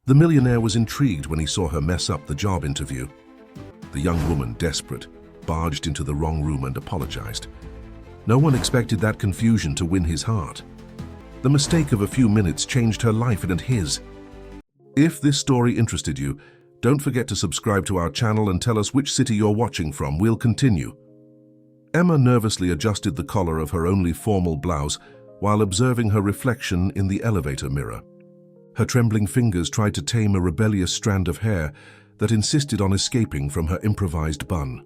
The millionaire was intrigued when he saw her mess up the job interview. The young woman, desperate, barged into the wrong room and apologized. No one expected that confusion to win his heart. The mistake of a few minutes changed her life and his. If this story interested you, don't forget to subscribe to our channel and tell us which city you're watching from. We'll continue. Emma nervously adjusted the collar of her only formal blouse while observing her reflection in the elevator mirror. Her trembling fingers tried to tame a rebellious strand of hair that insisted on escaping from her improvised bun.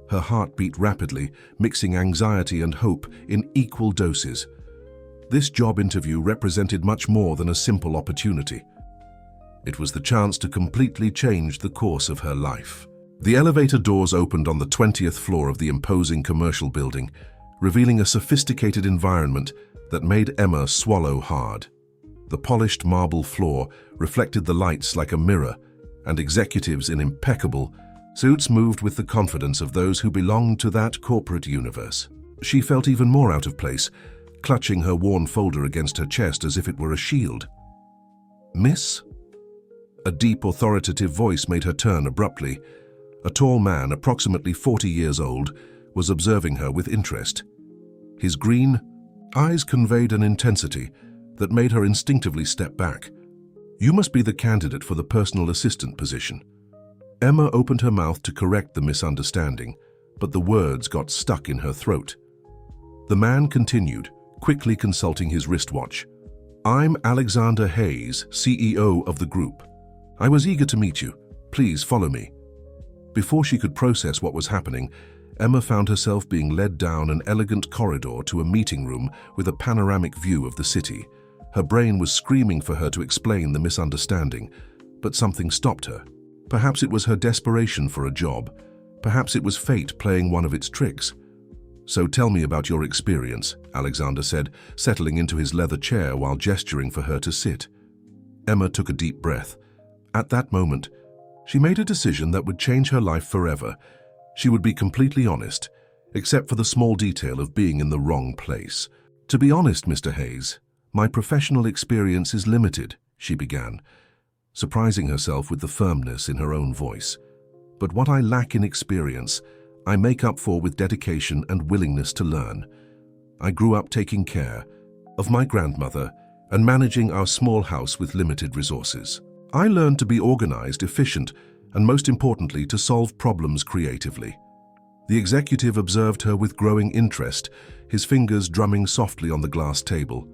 Her heart beat rapidly, mixing anxiety and hope in equal doses. This job interview represented much more than a simple opportunity. It was the chance to completely change the course of her life. The elevator doors opened on the 20th floor of the imposing commercial building, revealing a sophisticated environment that made Emma swallow hard. The polished marble floor reflected the lights like a mirror, and executives in impeccable suits moved with the confidence of those who belonged to that corporate universe. She felt even more out of place, clutching her worn folder against her chest as if it were a shield. "Miss?" A deep, authoritative voice made her turn abruptly. A tall man, approximately 40 years old, was observing her with interest. His green eyes conveyed an intensity that made her instinctively step back. "You must be the candidate for the personal assistant position." Emma opened her mouth to correct the misunderstanding, but the words got stuck in her throat. The man continued, quickly consulting his wristwatch. "I'm Alexander Hayes, CEO of the group. I was eager to meet you. Please follow me." Before she could process what was happening, Emma found herself being led down an elegant corridor to a meeting room with a panoramic view of the city. Her brain was screaming for her to explain the misunderstanding, but something stopped her. Perhaps it was her desperation for a job. Perhaps it was fate playing one of its tricks. "So tell me about your experience," Alexander said, settling into his leather chair while gesturing for her to sit. Emma took a deep breath. At that moment, she made a decision that would change her life forever. She would be completely honest, except for the small detail of being in the wrong place. "To be honest, Mr. Hayes, my professional experience is limited," she began, surprising herself with the firmness in her own voice. "But what I lack in experience, I make up for with dedication and willingness to learn. I grew up taking care of my grandmother and managing our small house with limited resources. I learned to be organized, efficient, and most importantly, to solve problems creatively." The executive observed her with growing interest, his fingers drumming softly on the glass table.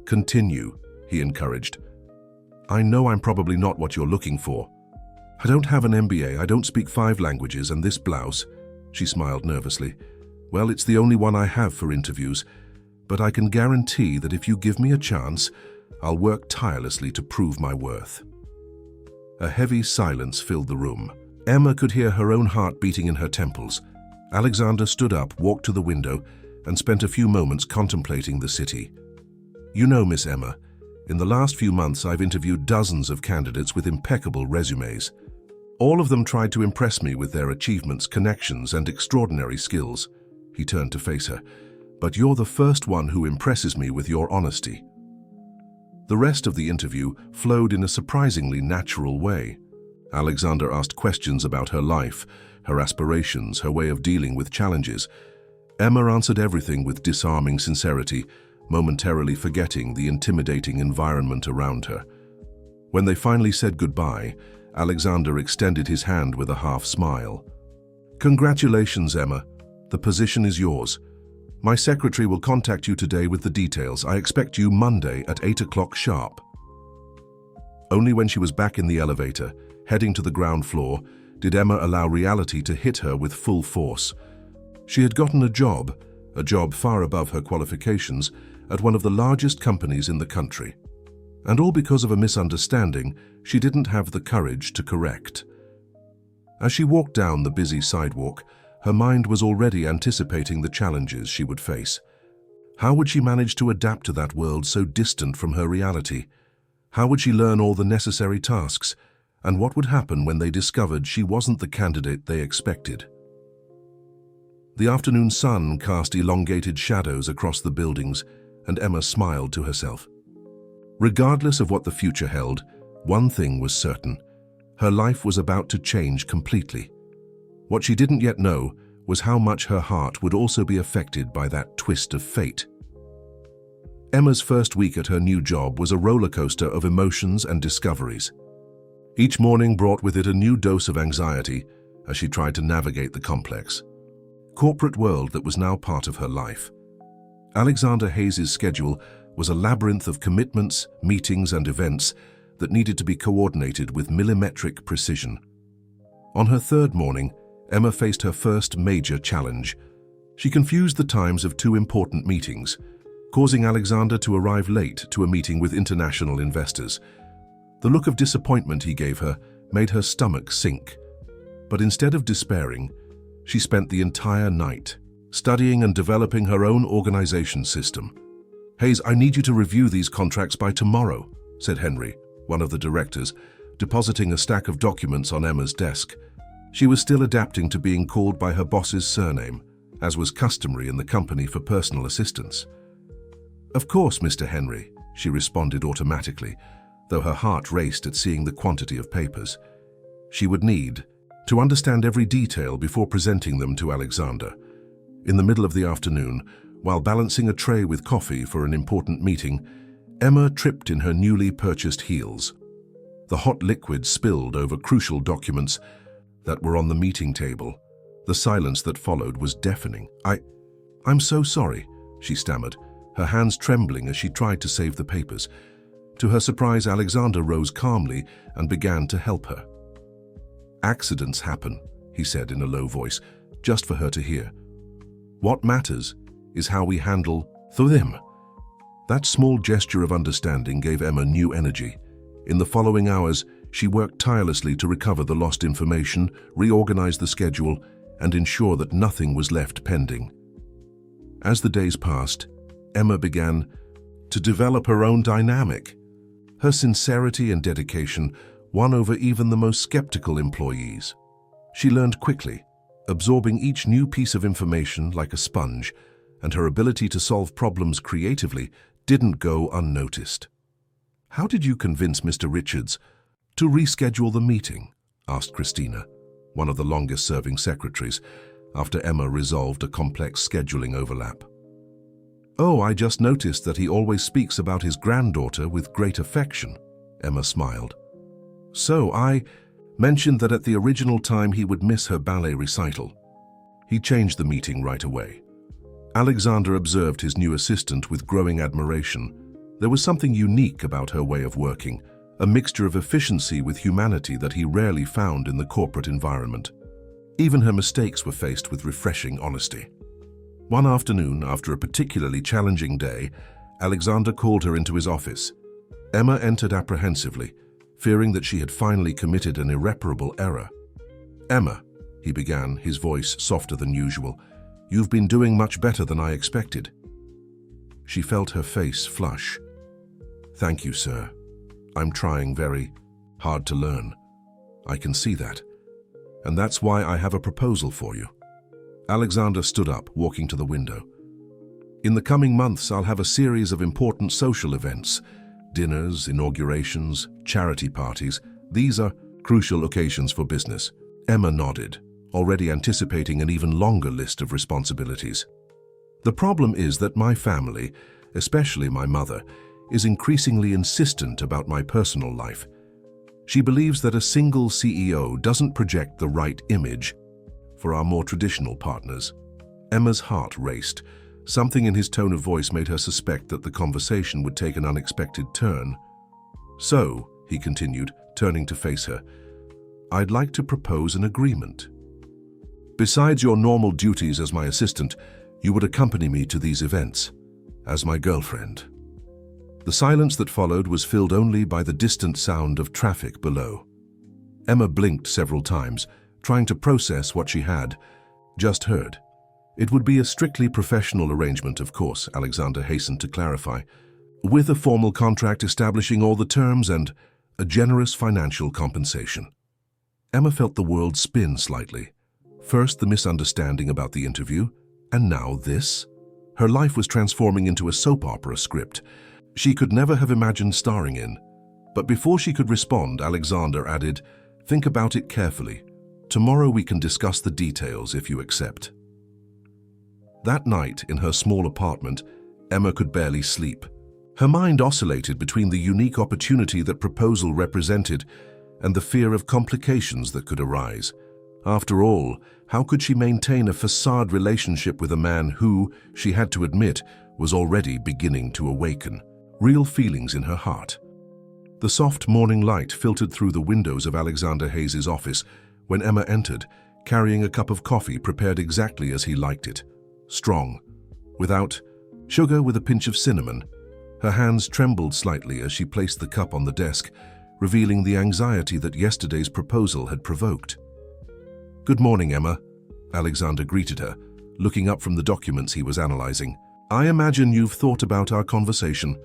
"Continue," he encouraged. "I know I'm probably not what you're looking for. I don't have an MBA, I don't speak 5 languages, and this blouse," she smiled nervously, "well, it's the only one I have for interviews, but I can guarantee that if you give me a chance, I'll work tirelessly to prove my worth." A heavy silence filled the room. Emma could hear her own heart beating in her temples. Alexander stood up, walked to the window, and spent a few moments contemplating the city. "You know, Miss Emma, in the last few months I've interviewed dozens of candidates with impeccable resumes. All of them tried to impress me with their achievements, connections, and extraordinary skills." He turned to face her. "But you're the first one who impresses me with your honesty." The rest of the interview flowed in a surprisingly natural way. Alexander asked questions about her life, her aspirations, her way of dealing with challenges. Emma answered everything with disarming sincerity, momentarily forgetting the intimidating environment around her. When they finally said goodbye, Alexander extended his hand with a half smile. "Congratulations, Emma. The position is yours. My secretary will contact you today with the details. I expect you Monday at 8 o'clock sharp." Only when she was back in the elevator, heading to the ground floor, did Emma allow reality to hit her with full force. She had gotten a job far above her qualifications, at one of the largest companies in the country. And all because of a misunderstanding she didn't have the courage to correct. As she walked down the busy sidewalk, her mind was already anticipating the challenges she would face. How would she manage to adapt to that world so distant from her reality? How would she learn all the necessary tasks? And what would happen when they discovered she wasn't the candidate they expected? The afternoon sun cast elongated shadows across the buildings, and Emma smiled to herself. Regardless of what the future held, One thing was certain. Her life was about to change completely. What she didn't yet know was how much her heart would also be affected by that twist of fate. Emma's first week at her new job was a roller coaster of emotions and discoveries. Each morning brought with it a new dose of anxiety as she tried to navigate the complex corporate world that was now part of her life. Alexander Hayes' schedule was a labyrinth of commitments, meetings, and events that needed to be coordinated with millimetric precision. On her third morning, Emma faced her first major challenge. She confused the times of two important meetings, causing Alexander to arrive late to a meeting with international investors. The look of disappointment he gave her made her stomach sink. But instead of despairing, she spent the entire night studying and developing her own organization system. "Hayes, I need you to review these contracts by tomorrow," said Henry, one of the directors, depositing a stack of documents on Emma's desk. She was still adapting to being called by her boss's surname, as was customary in the company for personal assistance. "Of course, Mr. Henry," she responded automatically, though her heart raced at seeing the quantity of papers. She would need to understand every detail before presenting them to Alexander. In the middle of the afternoon, while balancing a tray with coffee for an important meeting, Emma tripped in her newly purchased heels. The hot liquid spilled over crucial documents that were on the meeting table. The silence that followed was deafening. I'm so sorry," she stammered, her hands trembling as she tried to save the papers. To her surprise, Alexander rose calmly and began to help her. "Accidents happen," he said in a low voice, just for her to hear. "What matters is how we handle them." That small gesture of understanding gave Emma new energy. In the following hours, she worked tirelessly to recover the lost information, reorganize the schedule, and ensure that nothing was left pending. As the days passed, Emma began to develop her own dynamic. Her sincerity and dedication won over even the most skeptical employees. She learned quickly, absorbing each new piece of information like a sponge, and her ability to solve problems creatively didn't go unnoticed. "How did you convince Mr. Richards to reschedule the meeting?" asked Christina, one of the longest-serving secretaries, after Emma resolved a complex scheduling overlap. "Oh, I just noticed that he always speaks about his granddaughter with great affection," Emma smiled. "So I mentioned that at the original time he would miss her ballet recital. He changed the meeting right away." Alexander observed his new assistant with growing admiration. There was something unique about her way of working, a mixture of efficiency with humanity that he rarely found in the corporate environment. Even her mistakes were faced with refreshing honesty. One afternoon, after a particularly challenging day, Alexander called her into his office. Emma entered apprehensively, fearing that she had finally committed an irreparable error. "Emma," he began, his voice softer than usual, "you've been doing much better than I expected." She felt her face flush. "Thank you, sir. I'm trying very hard to learn. I can see that. And that's why I have a proposal for you." Alexander stood up, walking to the window. "In the coming months, I'll have a series of important social events. Dinners, inaugurations, charity parties. These are crucial occasions for business." Emma nodded, already anticipating an even longer list of responsibilities. "The problem is that my family, especially my mother, is increasingly insistent about my personal life. She believes that a single CEO doesn't project the right image for our more traditional partners." Emma's heart raced. Something in his tone of voice made her suspect that the conversation would take an unexpected turn. "So," he continued, turning to face her, "I'd like to propose an agreement. Besides your normal duties as my assistant, you would accompany me to these events as my girlfriend." The silence that followed was filled only by the distant sound of traffic below. Emma blinked several times, trying to process what she had just heard. "It would be a strictly professional arrangement, of course," Alexander hastened to clarify, "with a formal contract establishing all the terms and a generous financial compensation." Emma felt the world spin slightly. First the misunderstanding about the interview, and now this. Her life was transforming into a soap opera script she could never have imagined starring in. But before she could respond, Alexander added, "Think about it carefully. Tomorrow we can discuss the details if you accept." That night, in her small apartment, Emma could barely sleep. Her mind oscillated between the unique opportunity that proposal represented and the fear of complications that could arise. After all, how could she maintain a facade relationship with a man who, she had to admit, was already beginning to awaken real feelings in her heart? The soft morning light filtered through the windows of Alexander Hayes's office when Emma entered, carrying a cup of coffee prepared exactly as he liked it. Strong, without sugar, with a pinch of cinnamon. Her hands trembled slightly as she placed the cup on the desk, revealing the anxiety that yesterday's proposal had provoked. "Good morning, Emma," Alexander greeted her, looking up from the documents he was analyzing. "I imagine you've thought about our conversation."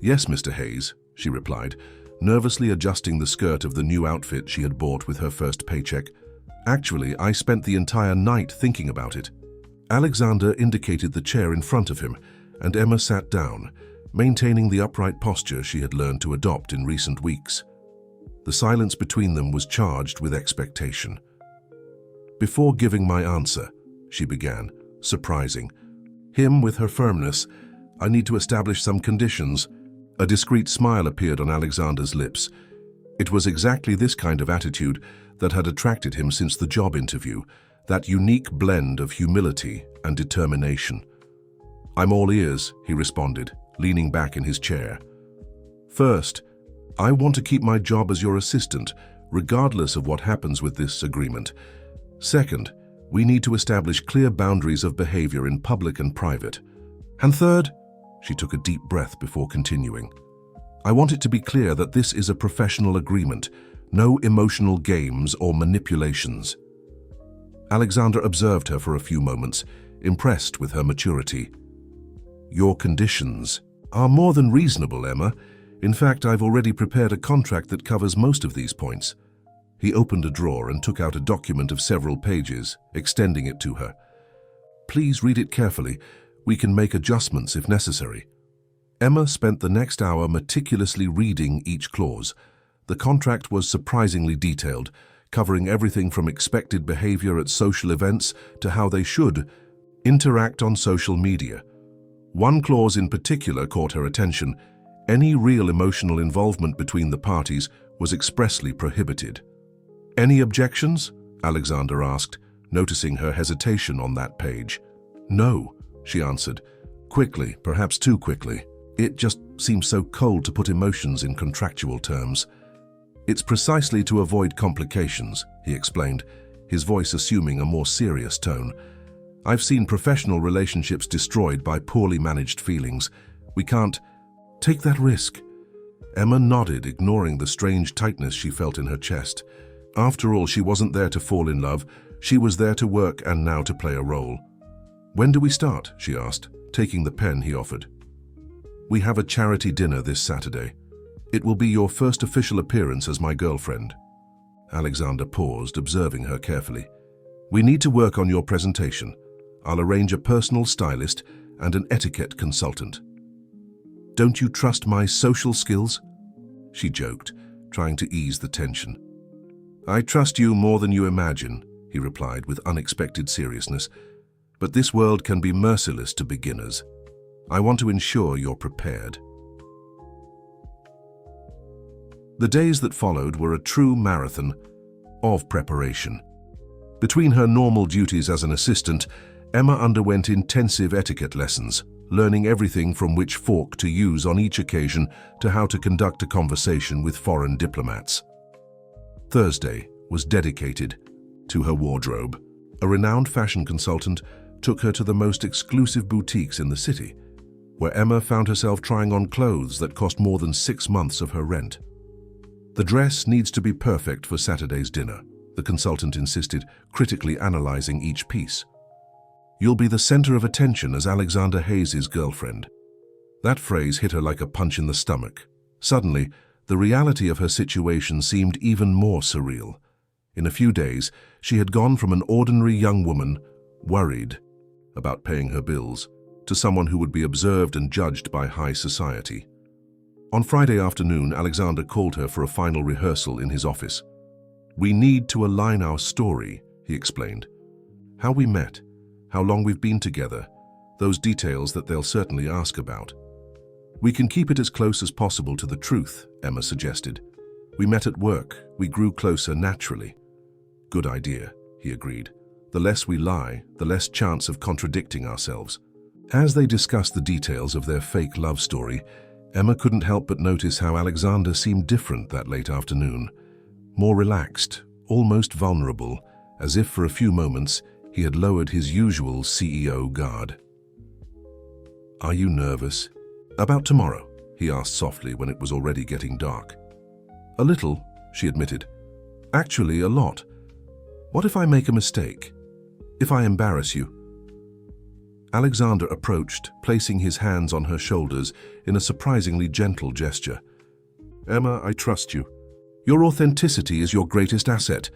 "Yes, Mr. Hayes," she replied, nervously adjusting the skirt of the new outfit she had bought with her first paycheck. "Actually, I spent the entire night thinking about it." Alexander indicated the chair in front of him, and Emma sat down, maintaining the upright posture she had learned to adopt in recent weeks. The silence between them was charged with expectation. "Before giving my answer," she began, surprising him with her firmness, "I need to establish some conditions." A discreet smile appeared on Alexander's lips. It was exactly this kind of attitude that had attracted him since the job interview, that unique blend of humility and determination. "I'm all ears," he responded, leaning back in his chair. "First, I want to keep my job as your assistant, regardless of what happens with this agreement. Second, we need to establish clear boundaries of behavior in public and private. And third," she took a deep breath before continuing, "I want it to be clear that this is a professional agreement, no emotional games or manipulations." Alexander observed her for a few moments, impressed with her maturity. "Your conditions are more than reasonable, Emma. In fact, I've already prepared a contract that covers most of these points." He opened a drawer and took out a document of several pages, extending it to her. "Please read it carefully. We can make adjustments if necessary." Emma spent the next hour meticulously reading each clause. The contract was surprisingly detailed, covering everything from expected behavior at social events to how they should interact on social media. One clause in particular caught her attention. Any real emotional involvement between the parties was expressly prohibited. "Any objections?" Alexander asked, noticing her hesitation on that page. "No," she answered, quickly, perhaps too quickly. "It just seems so cold to put emotions in contractual terms." "It's precisely to avoid complications," he explained, his voice assuming a more serious tone. "I've seen professional relationships destroyed by poorly managed feelings. We can't take that risk." Emma nodded, ignoring the strange tightness she felt in her chest. After all, she wasn't there to fall in love. She was there to work and now to play a role. "When do we start?" she asked, taking the pen he offered. "We have a charity dinner this Saturday. It will be your first official appearance as my girlfriend." Alexander paused, observing her carefully. "We need to work on your presentation. I'll arrange a personal stylist and an etiquette consultant." "Don't you trust my social skills?" she joked, trying to ease the tension. "I trust you more than you imagine," he replied with unexpected seriousness. "But this world can be merciless to beginners. I want to ensure you're prepared." The days that followed were a true marathon of preparation. Between her normal duties as an assistant, Emma underwent intensive etiquette lessons, learning everything from which fork to use on each occasion to how to conduct a conversation with foreign diplomats. Thursday was dedicated to her wardrobe. A renowned fashion consultant took her to the most exclusive boutiques in the city, where Emma found herself trying on clothes that cost more than 6 months of her rent. "The dress needs to be perfect for Saturday's dinner," the consultant insisted, critically analyzing each piece. "You'll be the center of attention as Alexander Hayes's girlfriend." That phrase hit her like a punch in the stomach. Suddenly, the reality of her situation seemed even more surreal. In a few days, she had gone from an ordinary young woman, worried about paying her bills, to someone who would be observed and judged by high society. On Friday afternoon, Alexander called her for a final rehearsal in his office. "We need to align our story," he explained. "How we met, how long we've been together, those details that they'll certainly ask about. We can keep it as close as possible to the truth," Emma suggested. "We met at work, we grew closer naturally." "Good idea," he agreed. "The less we lie, the less chance of contradicting ourselves." As they discussed the details of their fake love story, Emma couldn't help but notice how Alexander seemed different that late afternoon. More relaxed, almost vulnerable, as if for a few moments he had lowered his usual CEO guard. "Are you nervous?" "About tomorrow?" he asked softly when it was already getting dark. "A little," she admitted. "Actually, a lot. What if I make a mistake? If I embarrass you?" Alexander approached, placing his hands on her shoulders in a surprisingly gentle gesture. "Emma, I trust you. Your authenticity is your greatest asset.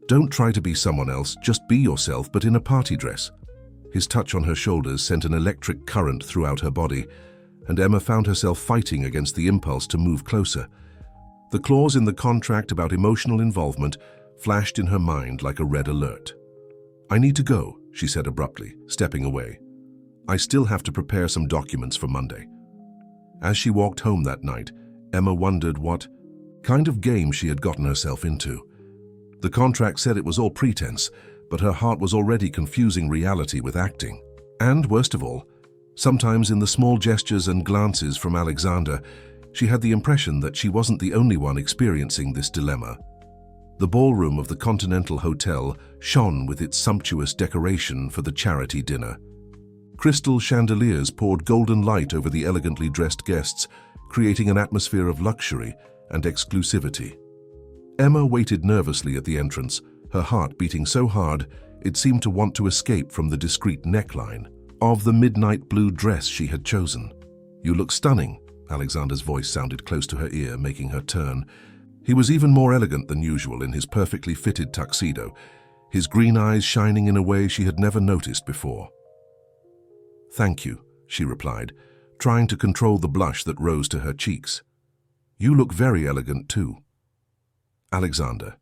Don't try to be someone else, just be yourself, but in a party dress." His touch on her shoulders sent an electric current throughout her body, and Emma found herself fighting against the impulse to move closer. The clause in the contract about emotional involvement flashed in her mind like a red alert. "I need to go," she said abruptly, stepping away. "I still have to prepare some documents for Monday." As she walked home that night, Emma wondered what kind of game she had gotten herself into. The contract said it was all pretense, but her heart was already confusing reality with acting. And, worst of all, sometimes in the small gestures and glances from Alexander, she had the impression that she wasn't the only one experiencing this dilemma. The ballroom of the Continental Hotel shone with its sumptuous decoration for the charity dinner. Crystal chandeliers poured golden light over the elegantly dressed guests, creating an atmosphere of luxury and exclusivity. Emma waited nervously at the entrance, her heart beating so hard it seemed to want to escape from the discreet neckline of the midnight blue dress she had chosen. "You look stunning," Alexander's voice sounded close to her ear, making her turn. He was even more elegant than usual in his perfectly fitted tuxedo, his green eyes shining in a way she had never noticed before. "Thank you," she replied, trying to control the blush that rose to her cheeks. "You look very elegant too." Alexander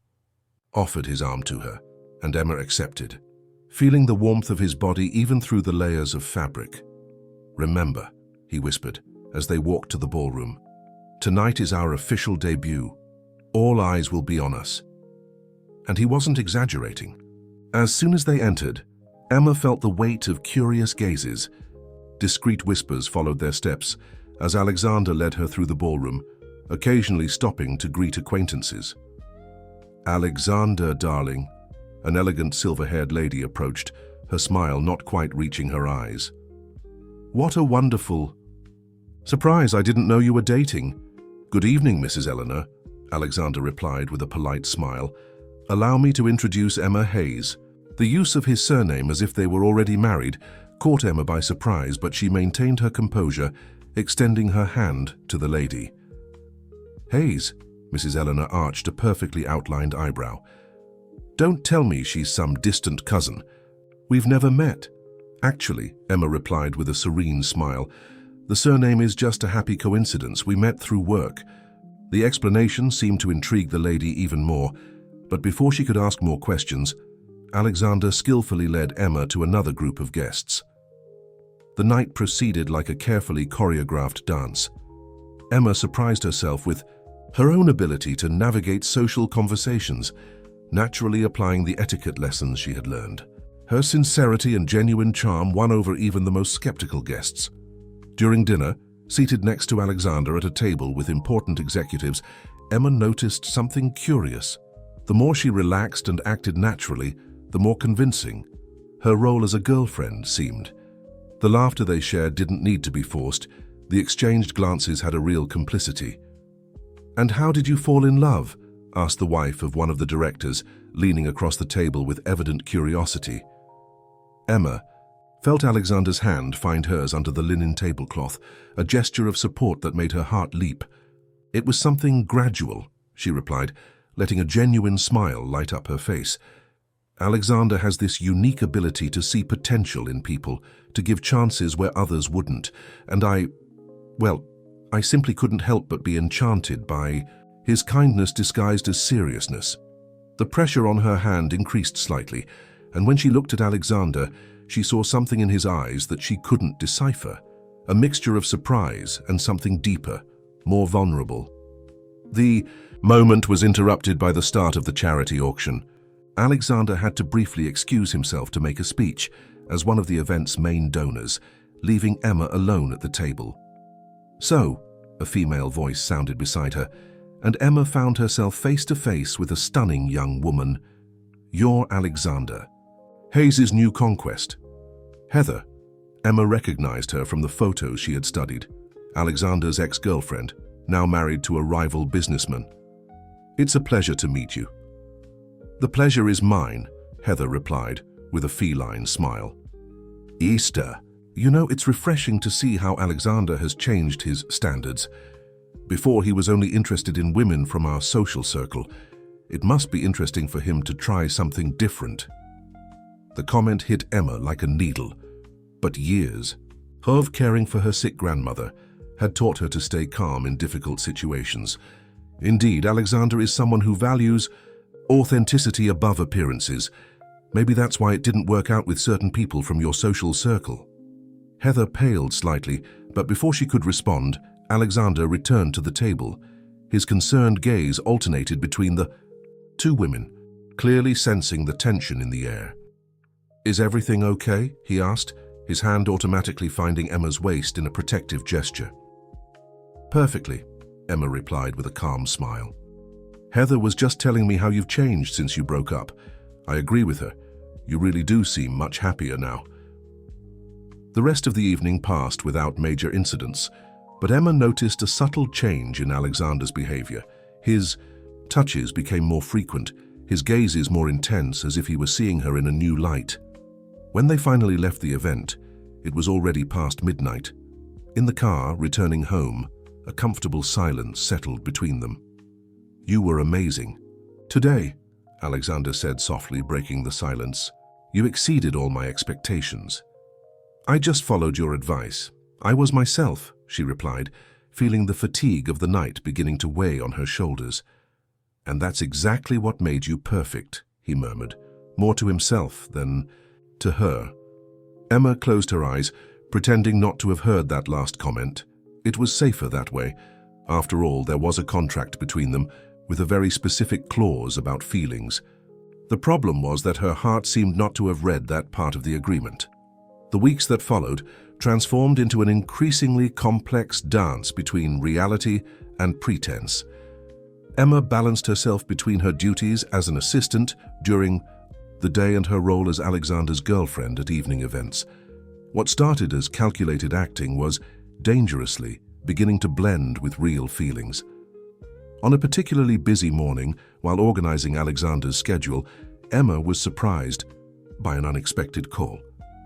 offered his arm to her, and Emma accepted, feeling the warmth of his body even through the layers of fabric. "Remember," he whispered as they walked to the ballroom, "tonight is our official debut. All eyes will be on us." And he wasn't exaggerating. As soon as they entered, Emma felt the weight of curious gazes. Discreet whispers followed their steps as Alexander led her through the ballroom, occasionally stopping to greet acquaintances. "Alexander, darling," an elegant silver-haired lady approached, her smile not quite reaching her eyes. "What a wonderful surprise, I didn't know you were dating." "Good evening, Mrs. Eleanor," Alexander replied with a polite smile. "Allow me to introduce Emma Hayes." The use of his surname as if they were already married caught Emma by surprise, but she maintained her composure, extending her hand to the lady. "Hayes," Mrs. Eleanor arched a perfectly outlined eyebrow. "Don't tell me she's some distant cousin. We've never met." "Actually," Emma replied with a serene smile, "the surname is just a happy coincidence. We met through work." The explanation seemed to intrigue the lady even more, but before she could ask more questions, Alexander skillfully led Emma to another group of guests. The night proceeded like a carefully choreographed dance. Emma surprised herself with her own ability to navigate social conversations, naturally applying the etiquette lessons she had learned. Her sincerity and genuine charm won over even the most skeptical guests. During dinner, seated next to Alexander at a table with important executives, Emma noticed something curious. The more she relaxed and acted naturally, the more convincing her role as a girlfriend seemed. The laughter they shared didn't need to be forced. The exchanged glances had a real complicity. "And how did you fall in love?" asked the wife of one of the directors, leaning across the table with evident curiosity. Emma felt Alexander's hand find hers under the linen tablecloth, a gesture of support that made her heart leap. "It was something gradual," she replied, letting a genuine smile light up her face. "Alexander has this unique ability to see potential in people, to give chances where others wouldn't, and I simply couldn't help but be enchanted by his kindness disguised as seriousness. The pressure on her hand increased slightly, and when she looked at Alexander, she saw something in his eyes that she couldn't decipher, a mixture of surprise and something deeper, more vulnerable. The moment was interrupted by the start of the charity auction. Alexander had to briefly excuse himself to make a speech as one of the event's main donors, leaving Emma alone at the table. "So," a female voice sounded beside her, and Emma found herself face to face with a stunning young woman. "You're Alexander, Hayes's new conquest." Heather. Emma recognized her from the photos she had studied. Alexander's ex-girlfriend, now married to a rival businessman. "It's a pleasure to meet you." "The pleasure is mine," Heather replied, with a feline smile. "Easter. You know, it's refreshing to see how Alexander has changed his standards. Before, he was only interested in women from our social circle. It must be interesting for him to try something different." The comment hit Emma like a needle. But years of caring for her sick grandmother had taught her to stay calm in difficult situations. Indeed, Alexander is someone who values authenticity above appearances. Maybe that's why it didn't work out with certain people from your social circle. Heather paled slightly, but before she could respond, Alexander returned to the table. His concerned gaze alternated between the two women, clearly sensing the tension in the air. "Is everything okay?" he asked, his hand automatically finding Emma's waist in a protective gesture. "Perfectly," Emma replied with a calm smile. "Heather was just telling me how you've changed since you broke up. I agree with her. You really do seem much happier now." The rest of the evening passed without major incidents, but Emma noticed a subtle change in Alexander's behavior. His touches became more frequent, his gazes more intense, as if he were seeing her in a new light. When they finally left the event, it was already past midnight. In the car, returning home, a comfortable silence settled between them. "You were amazing today," Alexander said softly, breaking the silence. "You exceeded all my expectations." "I just followed your advice. I was myself," she replied, feeling the fatigue of the night beginning to weigh on her shoulders. "And that's exactly what made you perfect," he murmured, more to himself than to her. Emma closed her eyes, pretending not to have heard that last comment. It was safer that way. After all, there was a contract between them, with a very specific clause about feelings. The problem was that her heart seemed not to have read that part of the agreement. The weeks that followed transformed into an increasingly complex dance between reality and pretense. Emma balanced herself between her duties as an assistant during the day and her role as Alexander's girlfriend at evening events. What started as calculated acting was dangerously beginning to blend with real feelings. On a particularly busy morning, while organizing Alexander's schedule, Emma was surprised by an unexpected call.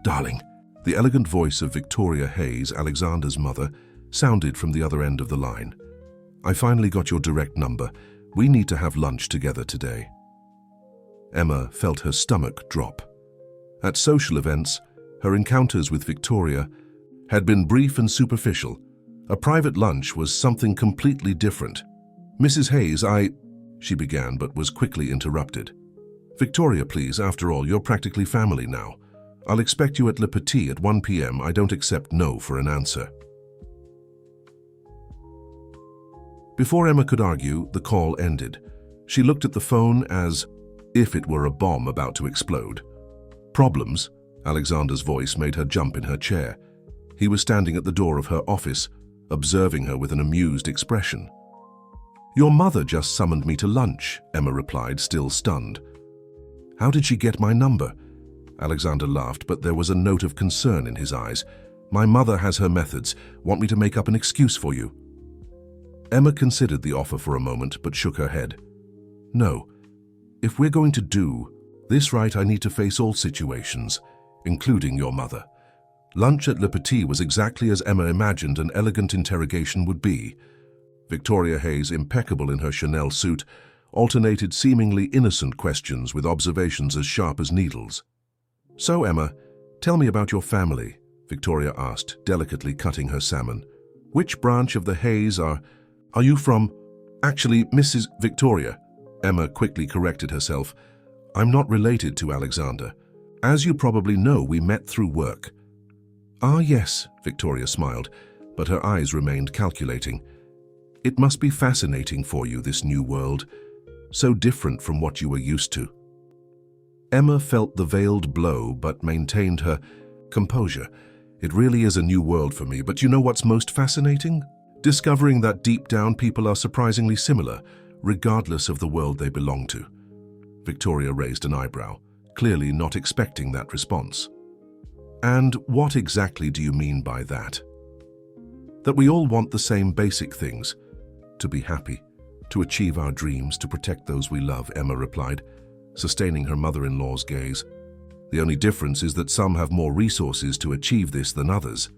"Darling," the elegant voice of Victoria Hayes, Alexander's mother, sounded from the other end of the line. "I finally got your direct number. We need to have lunch together today." Emma felt her stomach drop. At social events, her encounters with Victoria had been brief and superficial. A private lunch was something completely different. "Mrs. Hayes, she began, but was quickly interrupted. "Victoria, please, after all, you're practically family now. I'll expect you at Le Petit at 1 p.m. I don't accept no for an answer." Before Emma could argue, the call ended. She looked at the phone as if it were a bomb about to explode. "Problems?" Alexander's voice made her jump in her chair. He was standing at the door of her office, observing her with an amused expression. "Your mother just summoned me to lunch," Emma replied, still stunned. "How did she get my number?" Alexander laughed, but there was a note of concern in his eyes. "My mother has her methods. Want me to make up an excuse for you?" Emma considered the offer for a moment, but shook her head. "No. If we're going to do this right, I need to face all situations, including your mother." Lunch at Le Petit was exactly as Emma imagined an elegant interrogation would be. Victoria Hayes, impeccable in her Chanel suit, alternated seemingly innocent questions with observations as sharp as needles. "So, Emma, tell me about your family," Victoria asked, delicately cutting her salmon. Which branch of the Hayes are you from? Actually, Mrs. Victoria. Emma quickly corrected herself. I'm not related to Alexander. As you probably know, we met through work. Ah, yes, Victoria smiled, but her eyes remained calculating. It must be fascinating for you, this new world, so different from what you were used to. Emma felt the veiled blow but maintained her composure. It really is a new world for me, but you know what's most fascinating? Discovering that deep down people are surprisingly similar, regardless of the world they belong to. Victoria raised an eyebrow, clearly not expecting that response. And what exactly do you mean by that? That we all want the same basic things. To be happy, to achieve our dreams, to protect those we love, Emma replied, sustaining her mother-in-law's gaze. The only difference is that some have more resources to achieve this than others.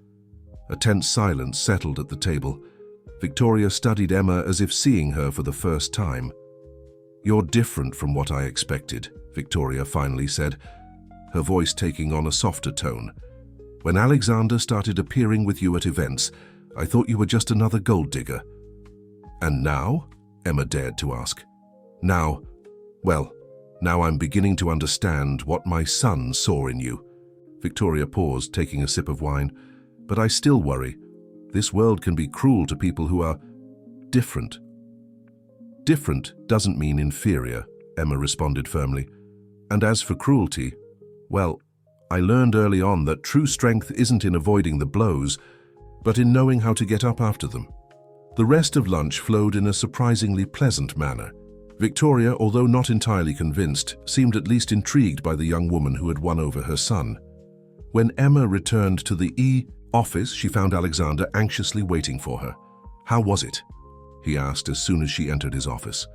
A tense silence settled at the table. Victoria studied Emma as if seeing her for the first time. You're different from what I expected, Victoria finally said, her voice taking on a softer tone. When Alexander started appearing with you at events, I thought you were just another gold digger. And now? Emma dared to ask. Now I'm beginning to understand what my son saw in you. Victoria paused, taking a sip of wine. But I still worry. This world can be cruel to people who are different. Different doesn't mean inferior, Emma responded firmly. And as for cruelty, well, I learned early on that true strength isn't in avoiding the blows, but in knowing how to get up after them. The rest of lunch flowed in a surprisingly pleasant manner. Victoria, although not entirely convinced, seemed at least intrigued by the young woman who had won over her son. When Emma returned to the office, she found Alexander anxiously waiting for her. How was it? He asked as soon as she entered his office.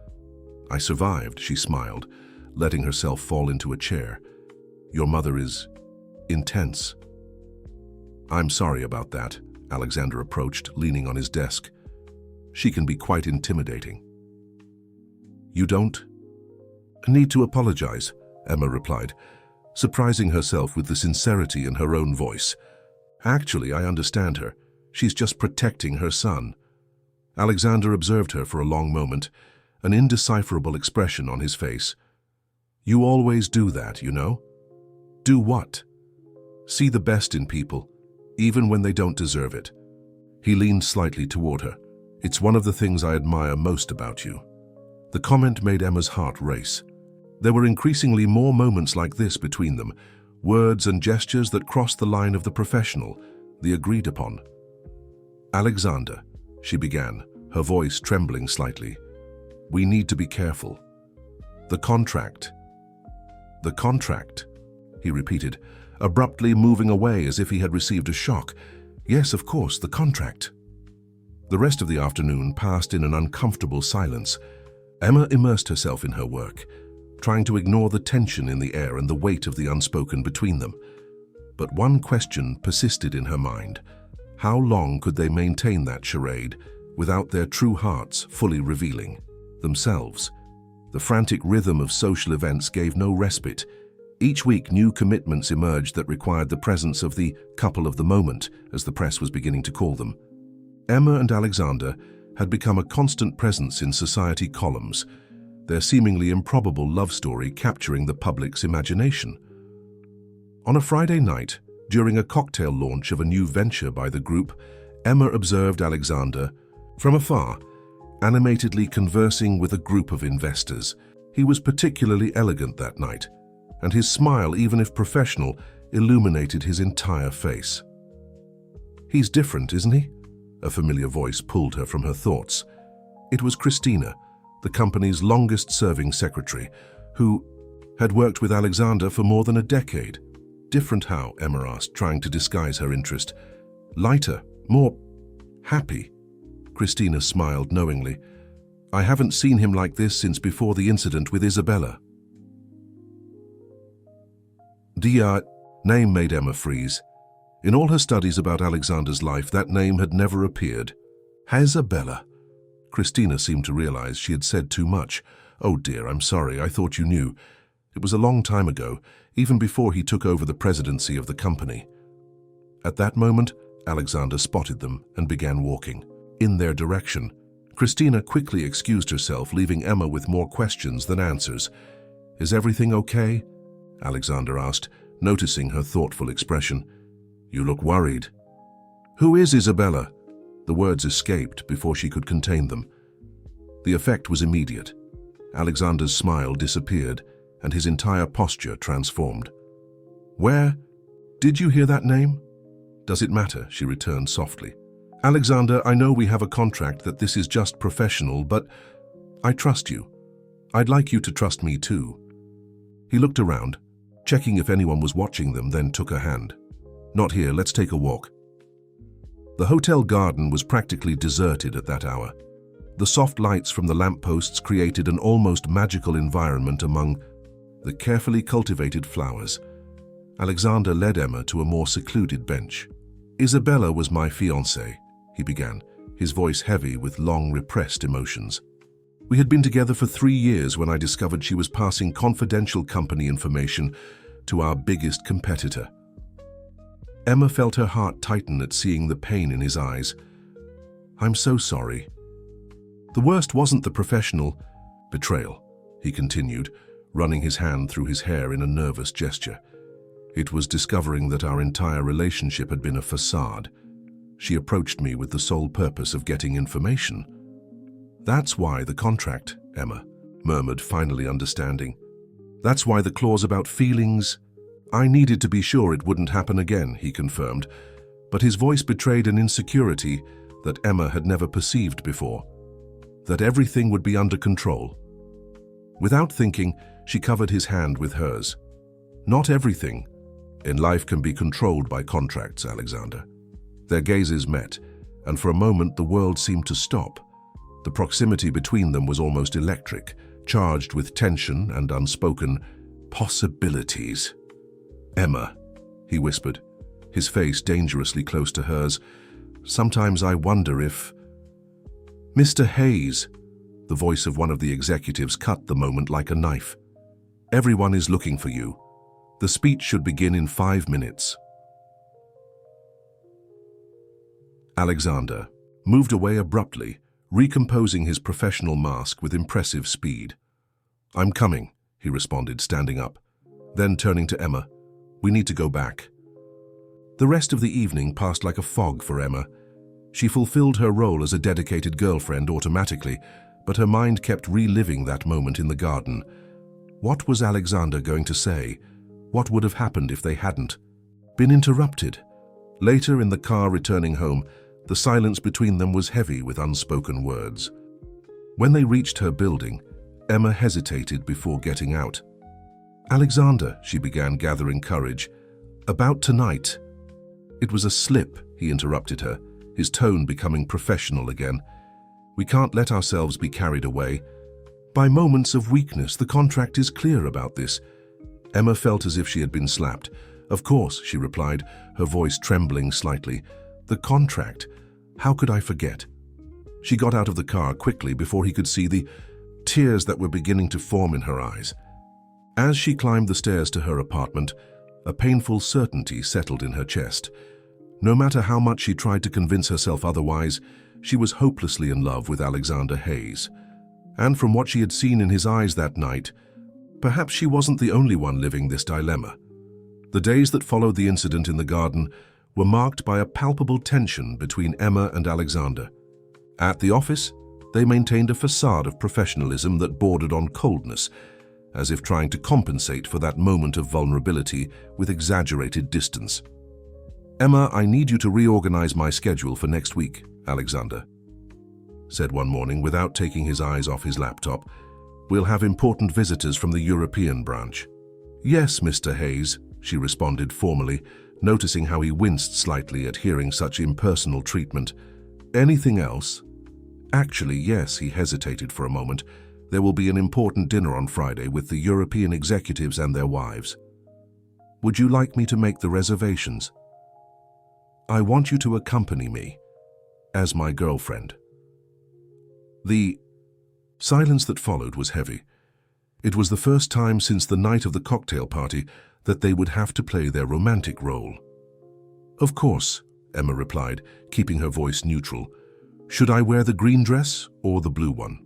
I survived, she smiled, letting herself fall into a chair. Your mother is intense. I'm sorry about that, Alexander approached, leaning on his desk. She can be quite intimidating. You don't need to apologize, Emma replied, surprising herself with the sincerity in her own voice. Actually, I understand her. She's just protecting her son. Alexander observed her for a long moment, an indecipherable expression on his face. You always do that, you know? Do what? See the best in people, even when they don't deserve it. He leaned slightly toward her. It's one of the things I admire most about you. The comment made Emma's heart race. There were increasingly more moments like this between them, words and gestures that crossed the line of the professional, the agreed upon. Alexander, she began, her voice trembling slightly. We need to be careful. The contract, he repeated, abruptly moving away as if he had received a shock. Yes, of course, the contract. The rest of the afternoon passed in an uncomfortable silence. Emma immersed herself in her work, trying to ignore the tension in the air and the weight of the unspoken between them. But one question persisted in her mind. How long could they maintain that charade without their true hearts fully revealing themselves? The frantic rhythm of social events gave no respite. Each week, new commitments emerged that required the presence of the couple of the moment, as the press was beginning to call them. Emma and Alexander had become a constant presence in society columns, their seemingly improbable love story capturing the public's imagination. On a Friday night, during a cocktail launch of a new venture by the group, Emma observed Alexander from afar, animatedly conversing with a group of investors. He was particularly elegant that night, and his smile, even if professional, illuminated his entire face. He's different, isn't he? A familiar voice pulled her from her thoughts. It was Christina, the company's longest-serving secretary, who had worked with Alexander for more than a decade. Different how? Emma asked, trying to disguise her interest. Lighter, more happy. Christina smiled knowingly. I haven't seen him like this since before the incident with Isabella. The name made Emma freeze. In all her studies about Alexander's life, that name had never appeared. Isabella. Christina seemed to realize she had said too much. Oh dear, I'm sorry, I thought you knew. It was a long time ago, even before he took over the presidency of the company. At that moment, Alexander spotted them and began walking in their direction. Christina quickly excused herself, leaving Emma with more questions than answers. "Is everything okay?" Alexander asked, noticing her thoughtful expression. "You look worried." "Who is Isabella?" The words escaped before she could contain them. The effect was immediate. Alexander's smile disappeared, and his entire posture transformed. "Where? Did you hear that name?" "Does it matter?" she returned softly. "Alexander, I know we have a contract, that this is just professional, but I trust you. I'd like you to trust me too." He looked around, checking if anyone was watching them, then took her hand. "Not here, let's take a walk." The hotel garden was practically deserted at that hour. The soft lights from the lampposts created an almost magical environment among the carefully cultivated flowers. Alexander led Emma to a more secluded bench. "Isabella was my fiancée," he began, his voice heavy with long repressed emotions. "We had been together for 3 years when I discovered she was passing confidential company information to our biggest competitor." Emma felt her heart tighten at seeing the pain in his eyes. "I'm so sorry." "The worst wasn't the professional betrayal," he continued, running his hand through his hair in a nervous gesture. "It was discovering that our entire relationship had been a facade. She approached me with the sole purpose of getting information." "That's why the contract," Emma murmured, finally understanding. "That's why the clause about feelings—" "I needed to be sure it wouldn't happen again," he confirmed, but his voice betrayed an insecurity that Emma had never perceived before. That everything would be under control. Without thinking, she covered his hand with hers. "Not everything in life can be controlled by contracts, Alexander." Their gazes met, and for a moment the world seemed to stop. The proximity between them was almost electric, charged with tension and unspoken possibilities. "Emma," he whispered, his face dangerously close to hers, "sometimes I wonder if—" "Mr. Hayes," the voice of one of the executives cut the moment like a knife. "Everyone is looking for you. The speech should begin in 5 minutes." Alexander moved away abruptly, recomposing his professional mask with impressive speed. "I'm coming," he responded, standing up. Then turning to Emma, "We need to go back." The rest of the evening passed like a fog for Emma. She fulfilled her role as a dedicated girlfriend automatically, but her mind kept reliving that moment in the garden. What was Alexander going to say? What would have happened if they hadn't been interrupted? Later, in the car returning home, the silence between them was heavy with unspoken words. When they reached her building, Emma hesitated before getting out. "Alexander," she began, gathering courage, "about tonight." "It was a slip," he interrupted her, his tone becoming professional again. "We can't let ourselves be carried away by moments of weakness. The contract is clear about this." Emma felt as if she had been slapped. "Of course," she replied, her voice trembling slightly. "The contract. How could I forget?" She got out of the car quickly before he could see the tears that were beginning to form in her eyes. As she climbed the stairs to her apartment, a painful certainty settled in her chest. No matter how much she tried to convince herself otherwise, she was hopelessly in love with Alexander Hayes. And from what she had seen in his eyes that night, perhaps she wasn't the only one living this dilemma. The days that followed the incident in the garden were marked by a palpable tension between Emma and Alexander. At the office, they maintained a facade of professionalism that bordered on coldness, as if trying to compensate for that moment of vulnerability with exaggerated distance. "Emma, I need you to reorganize my schedule for next week," Alexander said one morning without taking his eyes off his laptop. "We'll have important visitors from the European branch." "Yes, Mr. Hayes," she responded formally, noticing how he winced slightly at hearing such impersonal treatment. "Anything else?" "Actually, yes," he hesitated for a moment. "There will be an important dinner on Friday with the European executives and their wives." "Would you like me to make the reservations?" "I want you to accompany me as my girlfriend." The silence that followed was heavy. It was the first time since the night of the cocktail party that they would have to play their romantic role. "Of course," Emma replied, keeping her voice neutral. Should I wear the green dress or the blue one?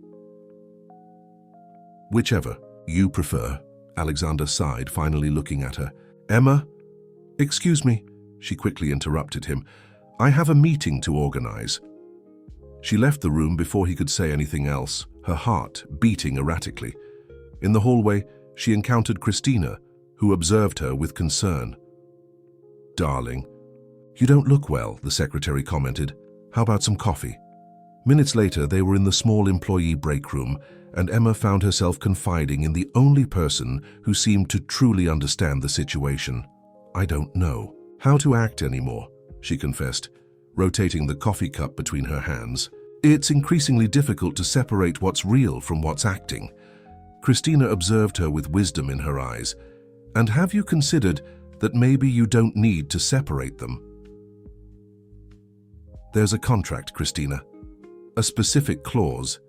Whichever you prefer, Alexander sighed, finally looking at her. Emma? Excuse me, she quickly interrupted him. I have a meeting to organize. She left the room before he could say anything else, her heart beating erratically. In the hallway, she encountered Christina, who observed her with concern. Darling, you don't look well, the secretary commented. How about some coffee? Minutes later, they were in the small employee break room, and Emma found herself confiding in the only person who seemed to truly understand the situation. I don't know how to act anymore, she confessed, rotating the coffee cup between her hands. It's increasingly difficult to separate what's real from what's acting. Christina observed her with wisdom in her eyes. And have you considered that maybe you don't need to separate them? There's a contract, Christina. A specific clause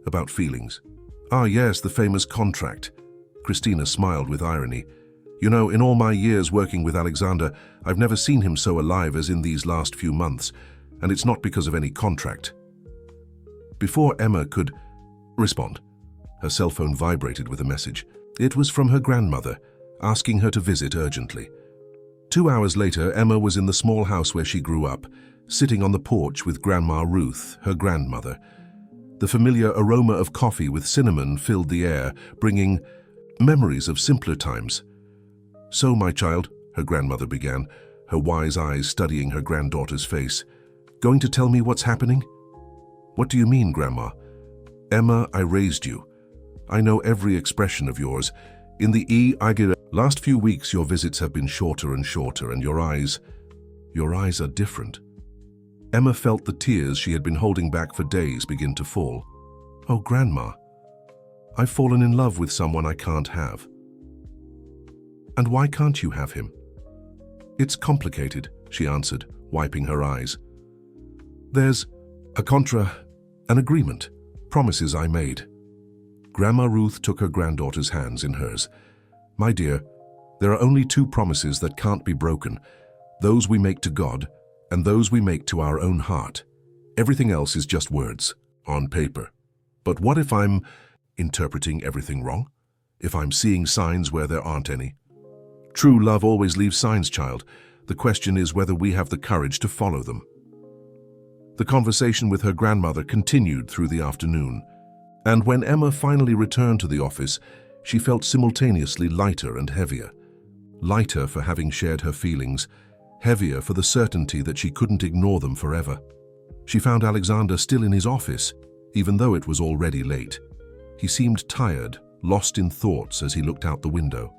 about feelings. Ah, yes, the famous contract. Christina smiled with irony. You know, in all my years working with Alexander, I've never seen him so alive as in these last few months, and it's not because of any contract. Before Emma could respond, her cell phone vibrated with a message. It was from her grandmother, asking her to visit urgently. 2 hours later, Emma was in the small house where she grew up, sitting on the porch with Grandma Ruth, her grandmother. The familiar aroma of coffee with cinnamon filled the air, bringing memories of simpler times. So, my child, her grandmother began, her wise eyes studying her granddaughter's face. Going to tell me what's happening? What do you mean, Grandma? Emma, I raised you. I know every expression of yours. In the last few weeks, your visits have been shorter and shorter, and your eyes are different. Emma felt the tears she had been holding back for days begin to fall. Oh, Grandma, I've fallen in love with someone I can't have. And why can't you have him? It's complicated, she answered, wiping her eyes. There's an agreement, promises I made. Grandma Ruth took her granddaughter's hands in hers. My dear, there are only 2 promises that can't be broken, those we make to God and those we make to our own heart. Everything else is just words, on paper. But what if I'm interpreting everything wrong? If I'm seeing signs where there aren't any? True love always leaves signs, child. The question is whether we have the courage to follow them. The conversation with her grandmother continued through the afternoon, and when Emma finally returned to the office, she felt simultaneously lighter and heavier. Lighter for having shared her feelings, heavier for the certainty that she couldn't ignore them forever. She found Alexander still in his office, even though it was already late. He seemed tired, lost in thoughts as he looked out the window.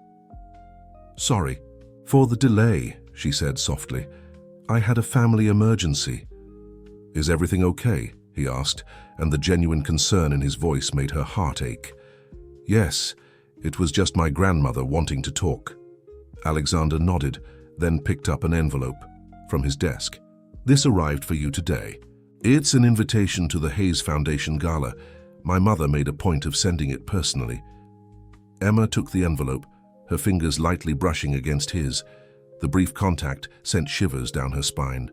Sorry for the delay, she said softly. I had a family emergency. Is everything okay? He asked, and the genuine concern in his voice made her heart ache. Yes, it was just my grandmother wanting to talk. Alexander nodded, then picked up an envelope from his desk. This arrived for you today. It's an invitation to the Hayes Foundation Gala. My mother made a point of sending it personally. Emma took the envelope, her fingers lightly brushing against his. The brief contact sent shivers down her spine.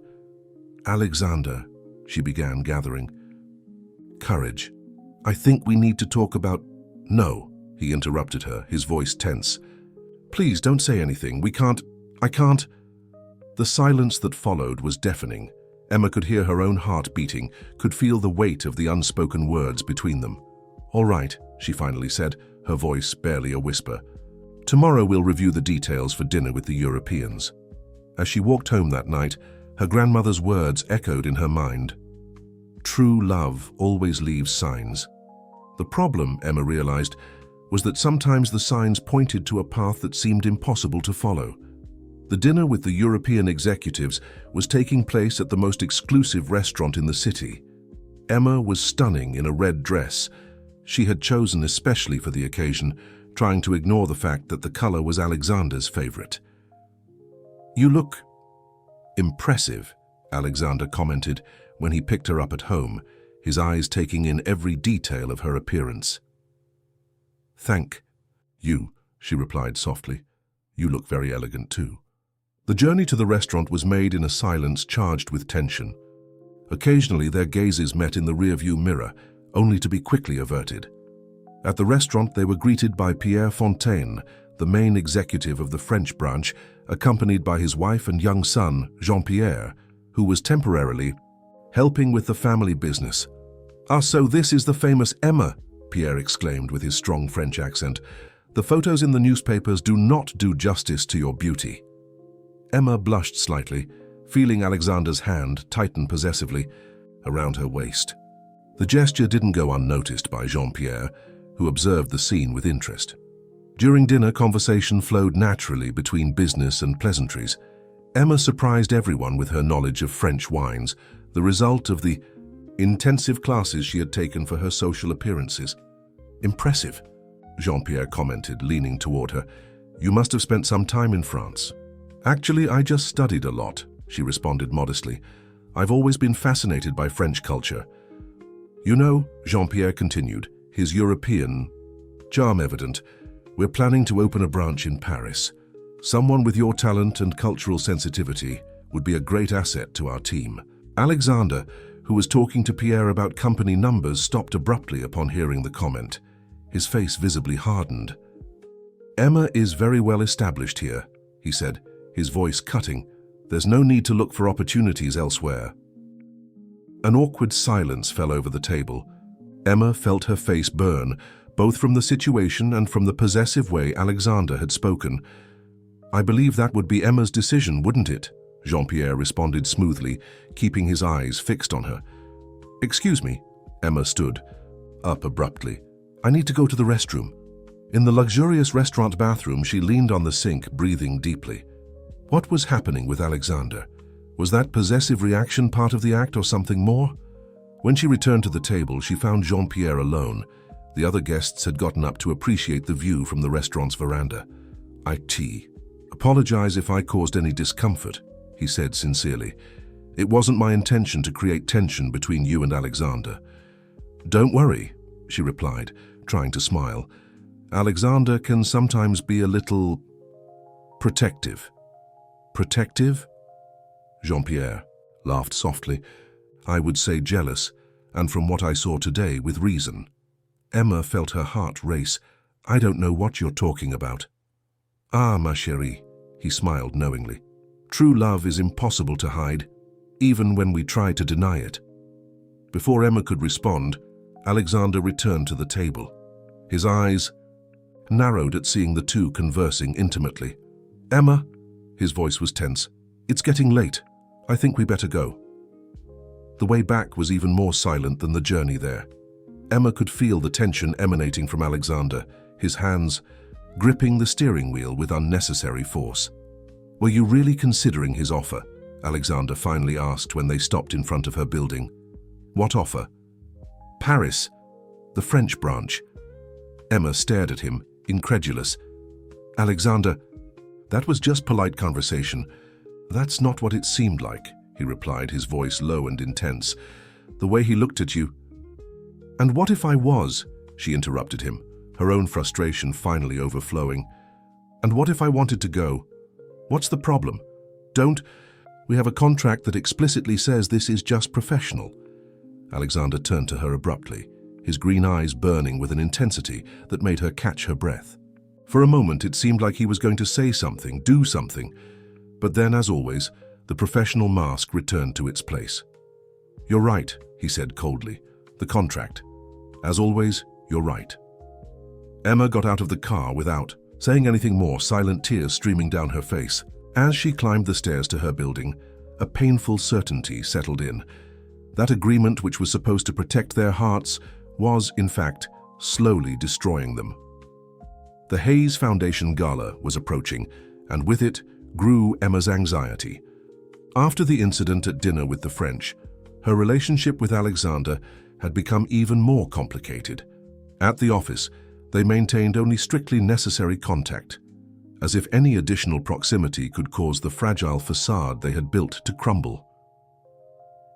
Alexander, she began, gathering courage. I think we need to talk about... No, he interrupted her, his voice tense. Please don't say anything. I can't... The silence that followed was deafening. Emma could hear her own heart beating, could feel the weight of the unspoken words between them. All right, she finally said, her voice barely a whisper. Tomorrow we'll review the details for dinner with the Europeans. As she walked home that night, her grandmother's words echoed in her mind. True love always leaves signs. The problem, Emma realized, was that sometimes the signs pointed to a path that seemed impossible to follow. The dinner with the European executives was taking place at the most exclusive restaurant in the city. Emma was stunning in a red dress. She had chosen especially for the occasion, trying to ignore the fact that the color was Alexander's favorite. You look impressive, Alexander commented when he picked her up at home, his eyes taking in every detail of her appearance. Thank you, she replied softly. You look very elegant too. The journey to the restaurant was made in a silence charged with tension. Occasionally their gazes met in the rearview mirror, only to be quickly averted. At the restaurant they were greeted by Pierre Fontaine, the main executive of the French branch, accompanied by his wife and young son, Jean-Pierre, who was temporarily helping with the family business. "Ah, so this is the famous Emma," Pierre exclaimed with his strong French accent. "The photos in the newspapers do not do justice to your beauty." Emma blushed slightly, feeling Alexander's hand tighten possessively around her waist. The gesture didn't go unnoticed by Jean-Pierre, who observed the scene with interest. During dinner, conversation flowed naturally between business and pleasantries. Emma surprised everyone with her knowledge of French wines, the result of the intensive classes she had taken for her social appearances. "Impressive," Jean-Pierre commented, leaning toward her. "You must have spent some time in France." "Actually, I just studied a lot," she responded modestly. "I've always been fascinated by French culture." "You know," Jean-Pierre continued, his European charm evident, "we're planning to open a branch in Paris. Someone with your talent and cultural sensitivity would be a great asset to our team." Alexander, who was talking to Pierre about company numbers, stopped abruptly upon hearing the comment. His face visibly hardened. "Emma is very well established here," he said, his voice cutting. "There's no need to look for opportunities elsewhere." An awkward silence fell over the table. Emma felt her face burn, both from the situation and from the possessive way Alexander had spoken. "I believe that would be Emma's decision, wouldn't it?" Jean-Pierre responded smoothly, keeping his eyes fixed on her. "Excuse me." Emma stood up abruptly. "I need to go to the restroom." In the luxurious restaurant bathroom, she leaned on the sink, breathing deeply. What was happening with Alexander? Was that possessive reaction part of the act or something more? When she returned to the table, she found Jean-Pierre alone. The other guests had gotten up to appreciate the view from the restaurant's veranda. "Apologize if I caused any discomfort," he said sincerely. "It wasn't my intention to create tension between you and Alexander." "Don't worry," she replied, trying to smile. "Alexander can sometimes be a little protective." "Protective?" Jean-Pierre laughed softly. "I would say jealous, and from what I saw today, with reason." Emma felt her heart race. "I don't know what you're talking about." "Ah, ma chérie," he smiled knowingly. "True love is impossible to hide, even when we try to deny it." Before Emma could respond, Alexander returned to the table. His eyes narrowed at seeing the two conversing intimately. "Emma," his voice was tense, "it's getting late. I think we better go." The way back was even more silent than the journey there. Emma could feel the tension emanating from Alexander, his hands gripping the steering wheel with unnecessary force. "Were you really considering his offer?" Alexander finally asked when they stopped in front of her building. "What offer?" "Paris, the French branch." Emma stared at him, incredulous. "Alexander, that was just polite conversation." "That's not what it seemed like," he replied, his voice low and intense. "The way he looked at you." "And what if I was?" she interrupted him, her own frustration finally overflowing. "And what if I wanted to go? What's the problem? We have a contract that explicitly says this is just professional." Alexander turned to her abruptly, his green eyes burning with an intensity that made her catch her breath. For a moment, it seemed like he was going to say something, do something. But then, as always, the professional mask returned to its place. "You're right," he said coldly. "The contract. As always, you're right." Emma got out of the car without saying anything more, silent tears streaming down her face. As she climbed the stairs to her building, a painful certainty settled in. That agreement, which was supposed to protect their hearts, was, in fact, slowly destroying them. The Hayes Foundation Gala was approaching, and with it grew Emma's anxiety. After the incident at dinner with the French, her relationship with Alexander had become even more complicated. At the office, they maintained only strictly necessary contact, as if any additional proximity could cause the fragile facade they had built to crumble.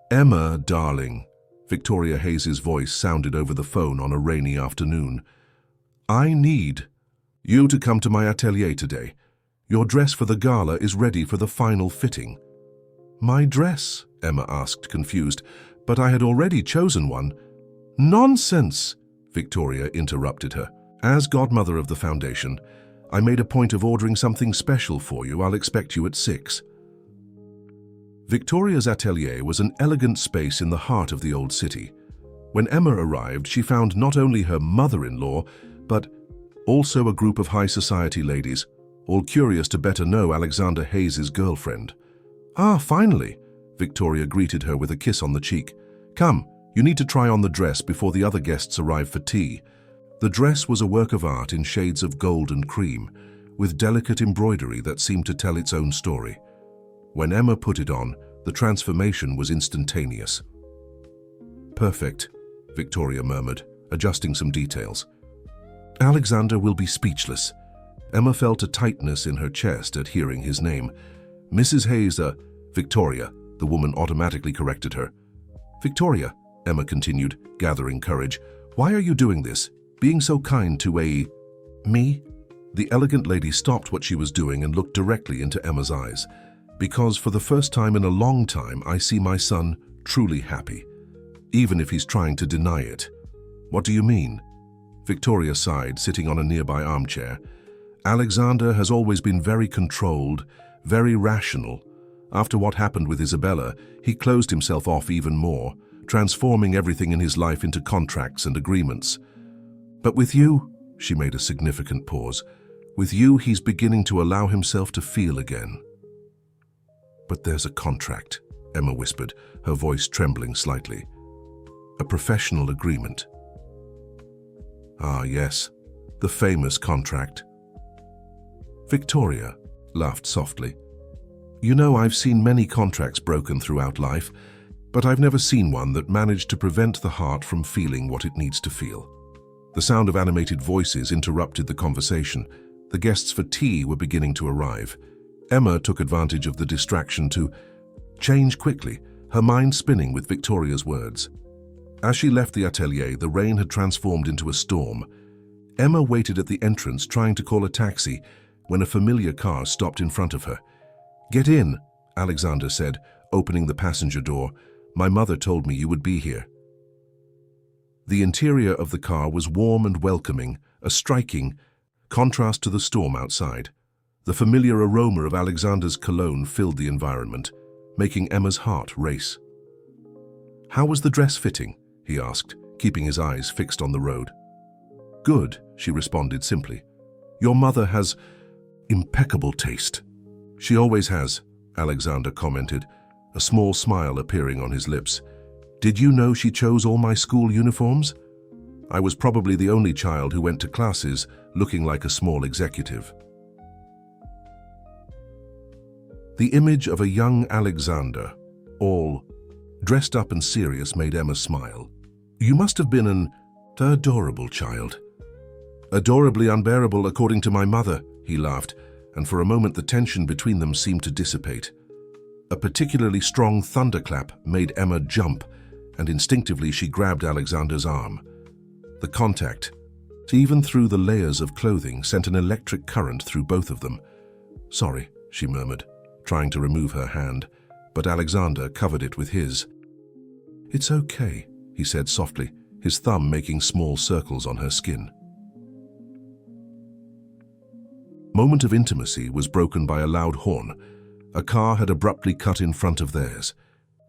"Emma, darling," Victoria Hayes's voice sounded over the phone on a rainy afternoon. "I need you to come to my atelier today. Your dress for the gala is ready for the final fitting. My dress? Emma asked, confused. But I had already chosen one. Nonsense! Victoria interrupted her. As godmother of the foundation, I made a point of ordering something special for you. I'll expect you at 6. Victoria's atelier was an elegant space in the heart of the old city. When Emma arrived, she found not only her mother-in-law, but also a group of high society ladies, all curious to better know Alexander Hayes's girlfriend. Ah, finally! Victoria greeted her with a kiss on the cheek. Come, you need to try on the dress before the other guests arrive for tea. The dress was a work of art in shades of gold and cream, with delicate embroidery that seemed to tell its own story. When Emma put it on, the transformation was instantaneous. Perfect, Victoria murmured, adjusting some details. Alexander will be speechless. Emma felt a tightness in her chest at hearing his name. Mrs. Hayes, Victoria, the woman automatically corrected her. Victoria, Emma continued, gathering courage, why are you doing this? Being so kind to me? The elegant lady stopped what she was doing and looked directly into Emma's eyes. Because for the first time in a long time, I see my son truly happy, even if he's trying to deny it. What do you mean? Victoria sighed, sitting on a nearby armchair. Alexander has always been very controlled, very rational. After what happened with Isabella, he closed himself off even more, transforming everything in his life into contracts and agreements. But with you, she made a significant pause, with you he's beginning to allow himself to feel again. But there's a contract, Emma whispered, her voice trembling slightly. A professional agreement. Ah, yes, the famous contract. Victoria laughed softly. You know, I've seen many contracts broken throughout life, but I've never seen one that managed to prevent the heart from feeling what it needs to feel. The sound of animated voices interrupted the conversation. The guests for tea were beginning to arrive. Emma took advantage of the distraction to change quickly, her mind spinning with Victoria's words. As she left the atelier, the rain had transformed into a storm. Emma waited at the entrance, trying to call a taxi, when a familiar car stopped in front of her. Get in, Alexander said, opening the passenger door. My mother told me you would be here. The interior of the car was warm and welcoming, a striking contrast to the storm outside. The familiar aroma of Alexander's cologne filled the environment, making Emma's heart race. How was the dress fitting? He asked, keeping his eyes fixed on the road. Good, she responded simply. Your mother has impeccable taste. She always has, Alexander commented, a small smile appearing on his lips. Did you know she chose all my school uniforms? I was probably the only child who went to classes looking like a small executive. The image of a young Alexander, all dressed up and serious, made Emma smile. You must have been an adorable child. Adorably unbearable, according to my mother, he laughed, and for a moment the tension between them seemed to dissipate. A particularly strong thunderclap made Emma jump, and instinctively she grabbed Alexander's arm. The contact, even through the layers of clothing, sent an electric current through both of them. Sorry, she murmured, trying to remove her hand, but Alexander covered it with his. It's okay, he said softly, his thumb making small circles on her skin. Moment of intimacy was broken by a loud horn. A car had abruptly cut in front of theirs.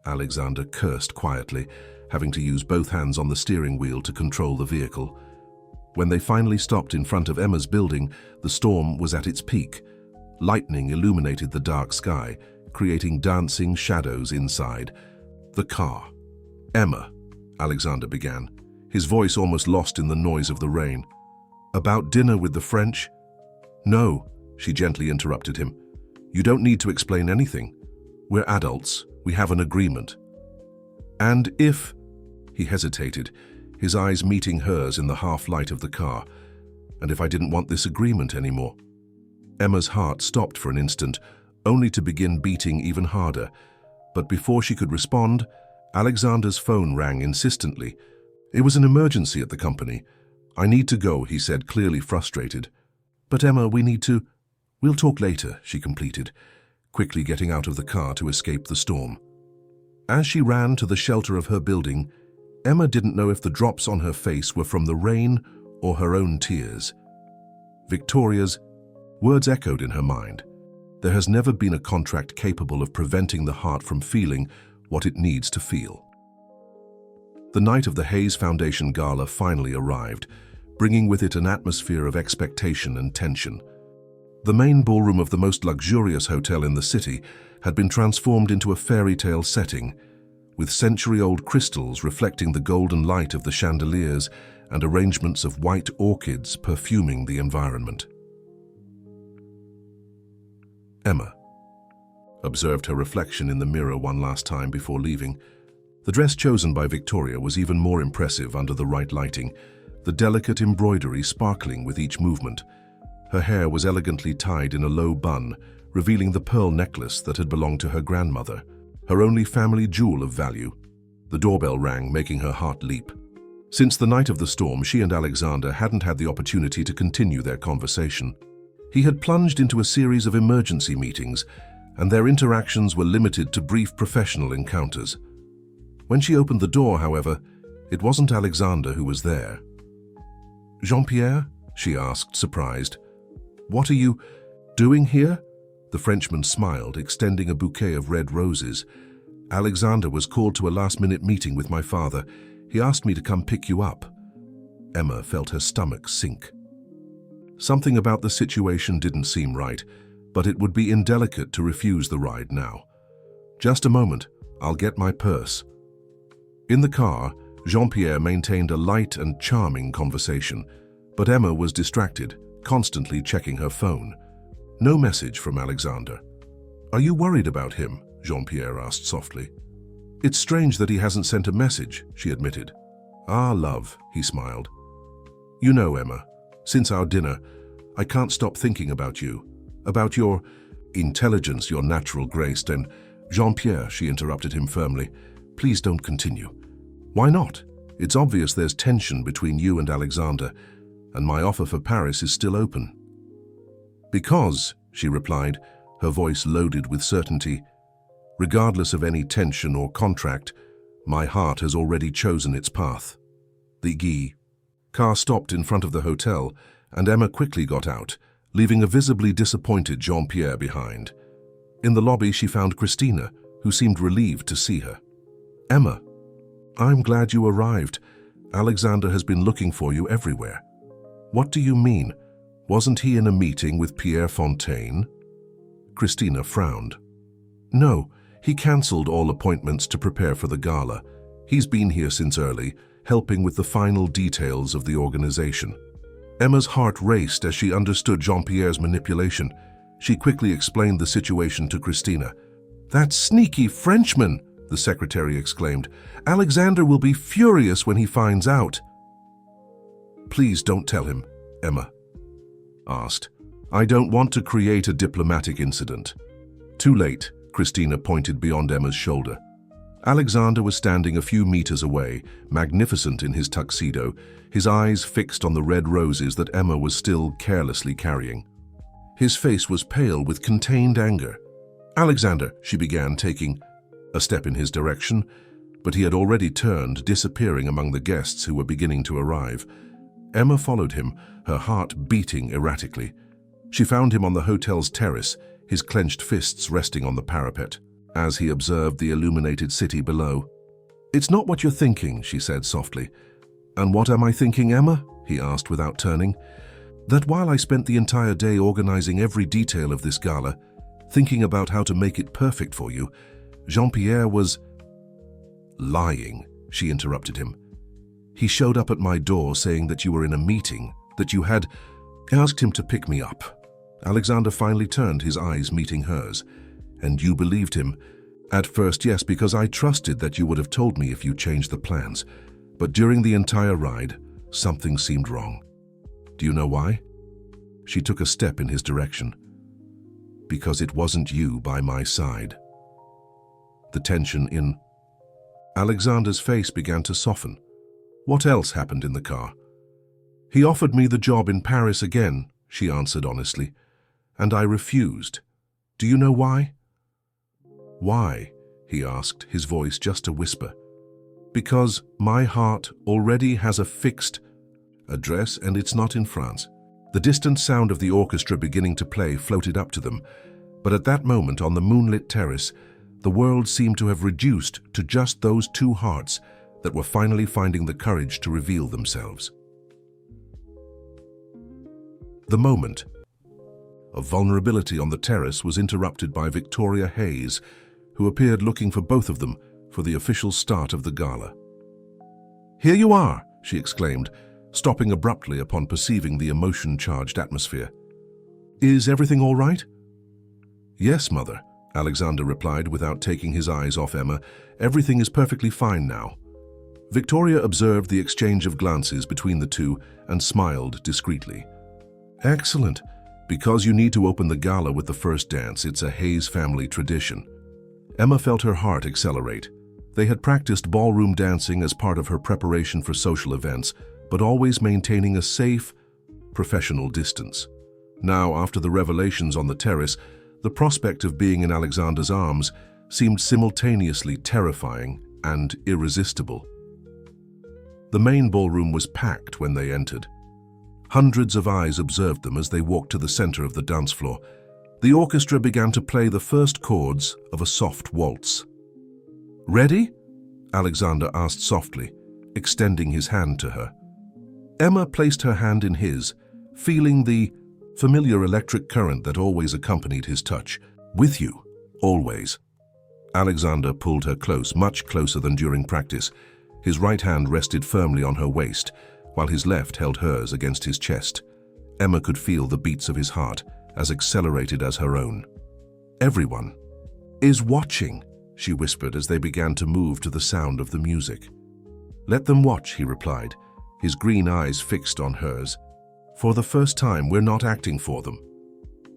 Alexander cursed quietly, having to use both hands on the steering wheel to control the vehicle. When they finally stopped in front of Emma's building, the storm was at its peak. Lightning illuminated the dark sky, creating dancing shadows inside. The car. Emma, Alexander began, his voice almost lost in the noise of the rain. About dinner with the French? No, she gently interrupted him. You don't need to explain anything. We're adults. We have an agreement. And if... He hesitated, his eyes meeting hers in the half-light of the car. And if I didn't want this agreement anymore? Emma's heart stopped for an instant, only to begin beating even harder. But before she could respond, Alexander's phone rang insistently. It was an emergency at the company. I need to go, he said, clearly frustrated. But Emma, we need to... We'll talk later, she completed, quickly getting out of the car to escape the storm. As she ran to the shelter of her building, Emma didn't know if the drops on her face were from the rain or her own tears. Victoria's words echoed in her mind. There has never been a contract capable of preventing the heart from feeling what it needs to feel. The night of the Hayes Foundation Gala finally arrived, bringing with it an atmosphere of expectation and tension. The main ballroom of the most luxurious hotel in the city had been transformed into a fairy tale setting, with century-old crystals reflecting the golden light of the chandeliers and arrangements of white orchids perfuming the environment. Emma observed her reflection in the mirror one last time before leaving. The dress chosen by Victoria was even more impressive under the right lighting, the delicate embroidery sparkling with each movement. Her hair was elegantly tied in a low bun, revealing the pearl necklace that had belonged to her grandmother, her only family jewel of value. The doorbell rang, making her heart leap. Since the night of the storm, she and Alexander hadn't had the opportunity to continue their conversation. He had plunged into a series of emergency meetings, and their interactions were limited to brief professional encounters. When she opened the door, however, it wasn't Alexander who was there. "Jean-Pierre?" she asked, surprised. "What are you doing here?" The Frenchman smiled, extending a bouquet of red roses. "Alexander was called to a last-minute meeting with my father. He asked me to come pick you up." Emma felt her stomach sink. Something about the situation didn't seem right, but it would be indelicate to refuse the ride now. "Just a moment, I'll get my purse." In the car, Jean-Pierre maintained a light and charming conversation, but Emma was distracted, constantly checking her phone. No message from Alexander. "Are you worried about him?" Jean-Pierre asked softly. "It's strange that he hasn't sent a message," she admitted. "Ah, love," he smiled. "You know, Emma, since our dinner, I can't stop thinking about you, about your intelligence, your natural grace, and—" "Jean-Pierre," she interrupted him firmly, "please don't continue." "Why not? It's obvious there's tension between you and Alexander, and my offer for Paris is still open." "Because," she replied, her voice loaded with certainty, "regardless of any tension or contract, my heart has already chosen its path." The car stopped in front of the hotel, and Emma quickly got out, leaving a visibly disappointed Jean-Pierre behind. In the lobby, she found Christina, who seemed relieved to see her. "Emma, I'm glad you arrived. Alexander has been looking for you everywhere." "What do you mean? Wasn't he in a meeting with Pierre Fontaine?" Christina frowned. "No, he cancelled all appointments to prepare for the gala. He's been here since early, helping with the final details of the organization." Emma's heart raced as she understood Jean-Pierre's manipulation. She quickly explained the situation to Christina. "That sneaky Frenchman!" the secretary exclaimed. "Alexander will be furious when he finds out." "Please don't tell him," Emma asked. "I don't want to create a diplomatic incident." "Too late," Christina pointed beyond Emma's shoulder. Alexander was standing a few meters away, magnificent in his tuxedo, his eyes fixed on the red roses that Emma was still carelessly carrying. His face was pale with contained anger. "Alexander," she began, taking a step in his direction, but he had already turned, disappearing among the guests who were beginning to arrive. Emma followed him, her heart beating erratically. She found him on the hotel's terrace, his clenched fists resting on the parapet, as he observed the illuminated city below. "It's not what you're thinking," she said softly. "And what am I thinking, Emma?" he asked without turning. "That while I spent the entire day organizing every detail of this gala, thinking about how to make it perfect for you, Jean-Pierre was—" "Lying," she interrupted him. "He showed up at my door saying that you were in a meeting, that you had asked him to pick me up." Alexander finally turned, his eyes meeting hers. "And you believed him?" "At first, yes, because I trusted that you would have told me if you changed the plans. But during the entire ride, something seemed wrong. Do you know why?" She took a step in his direction. "Because it wasn't you by my side." The tension in Alexander's face began to soften. "What else happened in the car?" "He offered me the job in Paris again," she answered honestly. And I refused. Do you know why? Why? He asked, his voice just a whisper. Because my heart already has a fixed address and it's not in France. The distant sound of the orchestra beginning to play floated up to them, but at that moment on the moonlit terrace, the world seemed to have reduced to just those two hearts that were finally finding the courage to reveal themselves. The moment of vulnerability on the terrace was interrupted by Victoria Hayes, who appeared looking for both of them for the official start of the gala. "Here you are," she exclaimed, stopping abruptly upon perceiving the emotion-charged atmosphere. "Is everything all right?" "Yes, Mother," Alexander replied without taking his eyes off Emma. "Everything is perfectly fine now." Victoria observed the exchange of glances between the two and smiled discreetly. "Excellent. Because you need to open the gala with the first dance, it's a Hayes family tradition." Emma felt her heart accelerate. They had practiced ballroom dancing as part of her preparation for social events, but always maintaining a safe, professional distance. Now, after the revelations on the terrace, the prospect of being in Alexander's arms seemed simultaneously terrifying and irresistible. The main ballroom was packed when they entered. Hundreds of eyes observed them as they walked to the center of the dance floor. The orchestra began to play the first chords of a soft waltz. "Ready?" Alexander asked softly, extending his hand to her. Emma placed her hand in his, feeling the familiar electric current that always accompanied his touch. "With you, always." Alexander pulled her close, much closer than during practice. His right hand rested firmly on her waist, while his left held hers against his chest. Emma could feel the beats of his heart, as accelerated as her own. "Everyone is watching," she whispered as they began to move to the sound of the music. "Let them watch," he replied, his green eyes fixed on hers. "For the first time, we're not acting for them."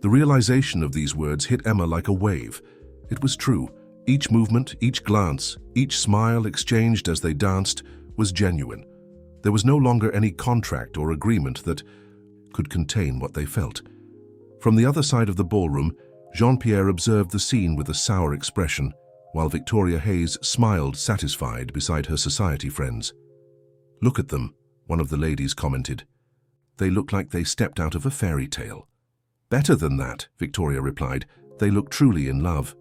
The realization of these words hit Emma like a wave. It was true. Each movement, each glance, each smile exchanged as they danced was genuine. There was no longer any contract or agreement that could contain what they felt. From the other side of the ballroom, Jean-Pierre observed the scene with a sour expression, while Victoria Hayes smiled satisfied beside her society friends. "Look at them," one of the ladies commented. "They look like they stepped out of a fairy tale." "Better than that," Victoria replied. "They look truly in love."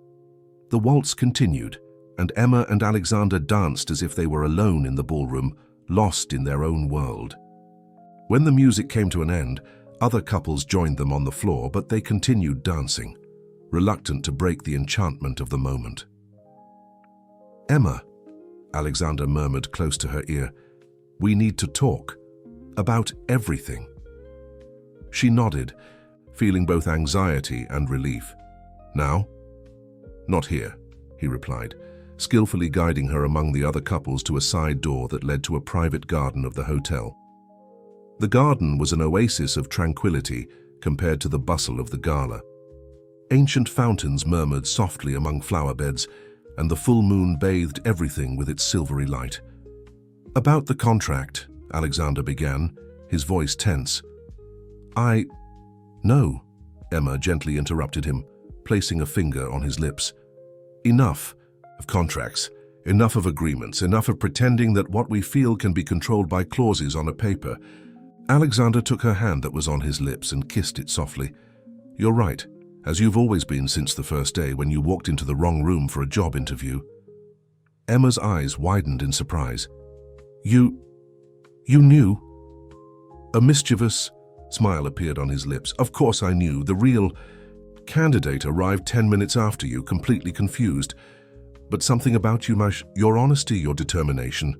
The waltz continued, and Emma and Alexander danced as if they were alone in the ballroom, lost in their own world. When the music came to an end, other couples joined them on the floor, but they continued dancing, reluctant to break the enchantment of the moment. "Emma," Alexander murmured close to her ear, "we need to talk about everything." She nodded, feeling both anxiety and relief. "Now?" "Not here," he replied, skillfully guiding her among the other couples to a side door that led to a private garden of the hotel. The garden was an oasis of tranquility compared to the bustle of the gala. Ancient fountains murmured softly among flower beds, and the full moon bathed everything with its silvery light. "About the contract," Alexander began, his voice tense. "No," Emma gently interrupted him, placing a finger on his lips. "Enough of contracts, enough of agreements, enough of pretending that what we feel can be controlled by clauses on a paper." Alexander took her hand that was on his lips and kissed it softly. "You're right, as you've always been since the first day when you walked into the wrong room for a job interview." Emma's eyes widened in surprise. You knew?" A mischievous smile appeared on his lips. "Of course I knew. The real candidate arrived 10 minutes after you, completely confused. But something about you, your honesty, your determination,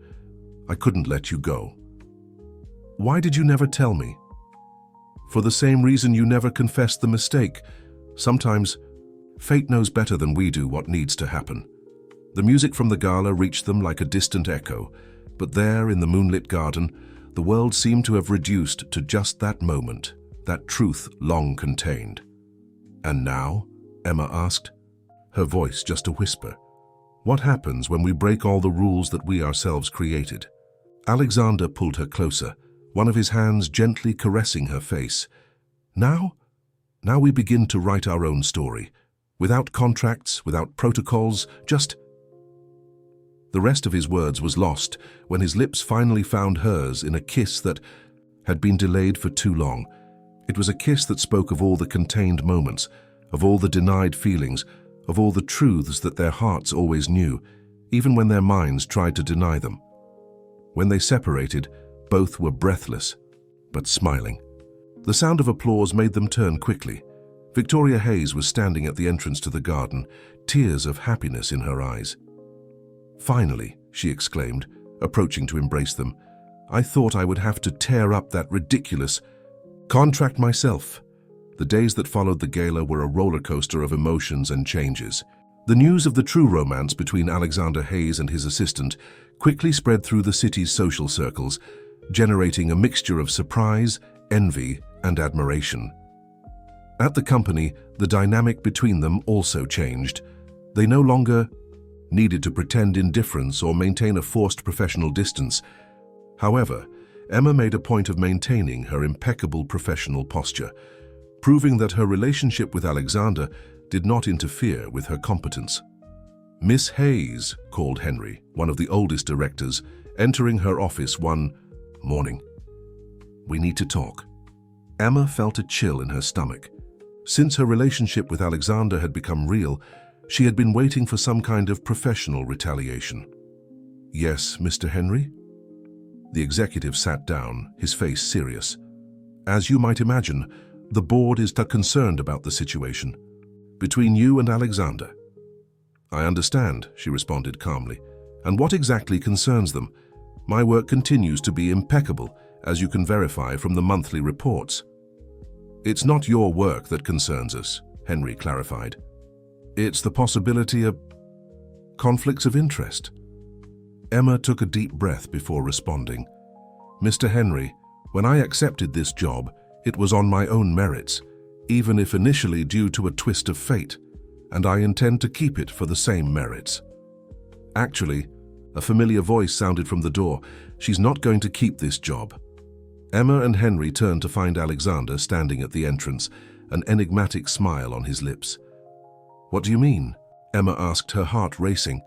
I couldn't let you go." "Why did you never tell me?" "For the same reason you never confessed the mistake. Sometimes fate knows better than we do what needs to happen." The music from the gala reached them like a distant echo, but there in the moonlit garden, the world seemed to have reduced to just that moment, that truth long contained. "And now?" Emma asked, her voice just a whisper. "What happens when we break all the rules that we ourselves created?" Alexander pulled her closer, one of his hands gently caressing her face. "Now? Now we begin to write our own story. Without contracts, without protocols, just... The rest of his words was lost when his lips finally found hers in a kiss that had been delayed for too long. It was a kiss that spoke of all the contained moments, of all the denied feelings, of all the truths that their hearts always knew, even when their minds tried to deny them. When they separated, both were breathless, but smiling. The sound of applause made them turn quickly. Victoria Hayes was standing at the entrance to the garden, tears of happiness in her eyes. "Finally," she exclaimed, approaching to embrace them. "I thought I would have to tear up that ridiculous contract myself." The days that followed the gala were a roller coaster of emotions and changes. The news of the true romance between Alexander Hayes and his assistant quickly spread through the city's social circles, generating a mixture of surprise, envy, and admiration. At the company, the dynamic between them also changed. They no longer needed to pretend indifference or maintain a forced professional distance. However, Emma made a point of maintaining her impeccable professional posture, proving that her relationship with Alexander did not interfere with her competence. "Miss Hayes," called Henry, one of the oldest directors, entering her office one morning. "We need to talk." Emma felt a chill in her stomach. Since her relationship with Alexander had become real, she had been waiting for some kind of professional retaliation. "Yes, Mr. Henry?" The executive sat down, his face serious. "As you might imagine, the board is concerned about the situation between you and Alexander." "I understand," she responded calmly. "And what exactly concerns them? My work continues to be impeccable, as you can verify from the monthly reports." "It's not your work that concerns us," Henry clarified. "It's the possibility of conflicts of interest." Emma took a deep breath before responding. "Mr. Henry, when I accepted this job, it was on my own merits, even if initially due to a twist of fate, and I intend to keep it for the same merits." "Actually," a familiar voice sounded from the door, "she's not going to keep this job." Emma and Henry turned to find Alexander standing at the entrance, an enigmatic smile on his lips. "What do you mean?" Emma asked, her heart racing.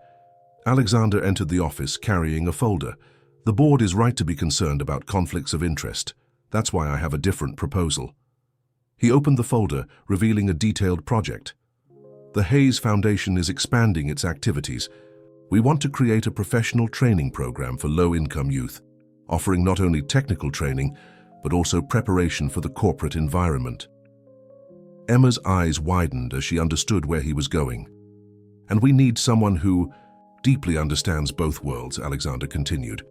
Alexander entered the office carrying a folder. "The board is right to be concerned about conflicts of interest. That's why I have a different proposal." He opened the folder, revealing a detailed project. "The Hayes Foundation is expanding its activities. We want to create a professional training program for low-income youth, offering not only technical training, but also preparation for the corporate environment." Emma's eyes widened as she understood where he was going. "And we need someone who deeply understands both worlds," Alexander continued.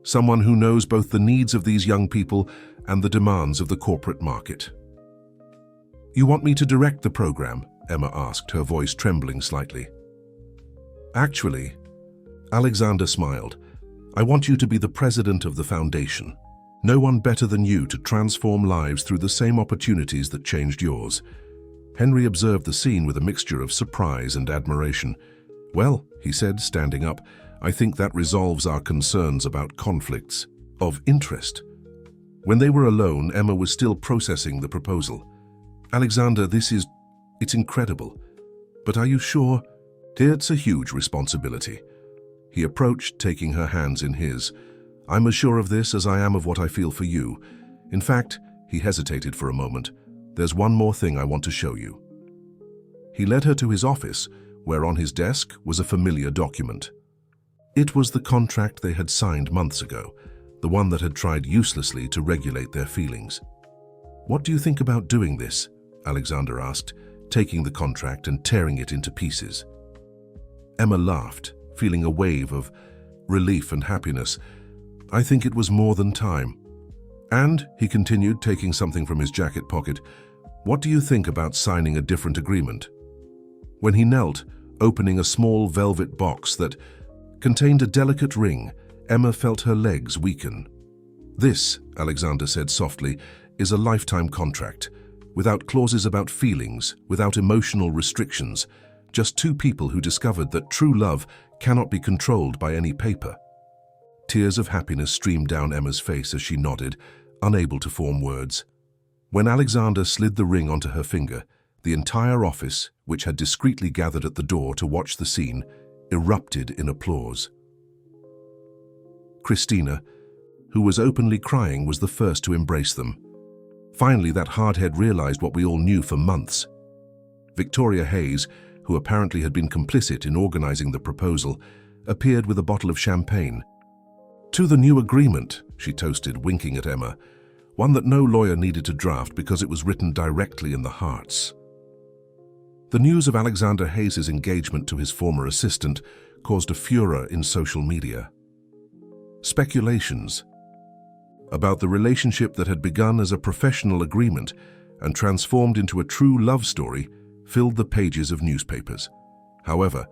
"Someone who knows both the needs of these young people and the demands of the corporate market." "You want me to direct the program?" Emma asked, her voice trembling slightly. "Actually," Alexander smiled, "I want you to be the president of the foundation. No one better than you to transform lives through the same opportunities that changed yours." Henry observed the scene with a mixture of surprise and admiration. "Well," he said, standing up, "I think that resolves our concerns about conflicts of interest." When they were alone, Emma was still processing the proposal. "Alexander, it's incredible. But are you sure? It's a huge responsibility." He approached, taking her hands in his. "I'm as sure of this as I am of what I feel for you. In fact," he hesitated for a moment, "there's one more thing I want to show you." He led her to his office, where on his desk was a familiar document. It was the contract they had signed months ago, the one that had tried uselessly to regulate their feelings. "What do you think about doing this?" Alexander asked, taking the contract and tearing it into pieces. Emma laughed, feeling a wave of relief and happiness. "I think it was more than time." "And," he continued, taking something from his jacket pocket, "what do you think about signing a different agreement?" When he knelt, opening a small velvet box that contained a delicate ring, Emma felt her legs weaken. "This," Alexander said softly, "is a lifetime contract, without clauses about feelings, without emotional restrictions, just two people who discovered that true love cannot be controlled by any paper." Tears of happiness streamed down Emma's face as she nodded, unable to form words. When Alexander slid the ring onto her finger, the entire office, which had discreetly gathered at the door to watch the scene, erupted in applause. Christina, who was openly crying, was the first to embrace them. Finally, that hardhead realized what we all knew for months. Victoria Hayes, who apparently had been complicit in organizing the proposal, appeared with a bottle of champagne. "To the new agreement," she toasted, winking at Emma, one that no lawyer needed to draft because it was written directly in the hearts. The news of Alexander Hayes' engagement to his former assistant caused a furor in social media. Speculations about the relationship that had begun as a professional agreement and transformed into a true love story filled the pages of newspapers. However,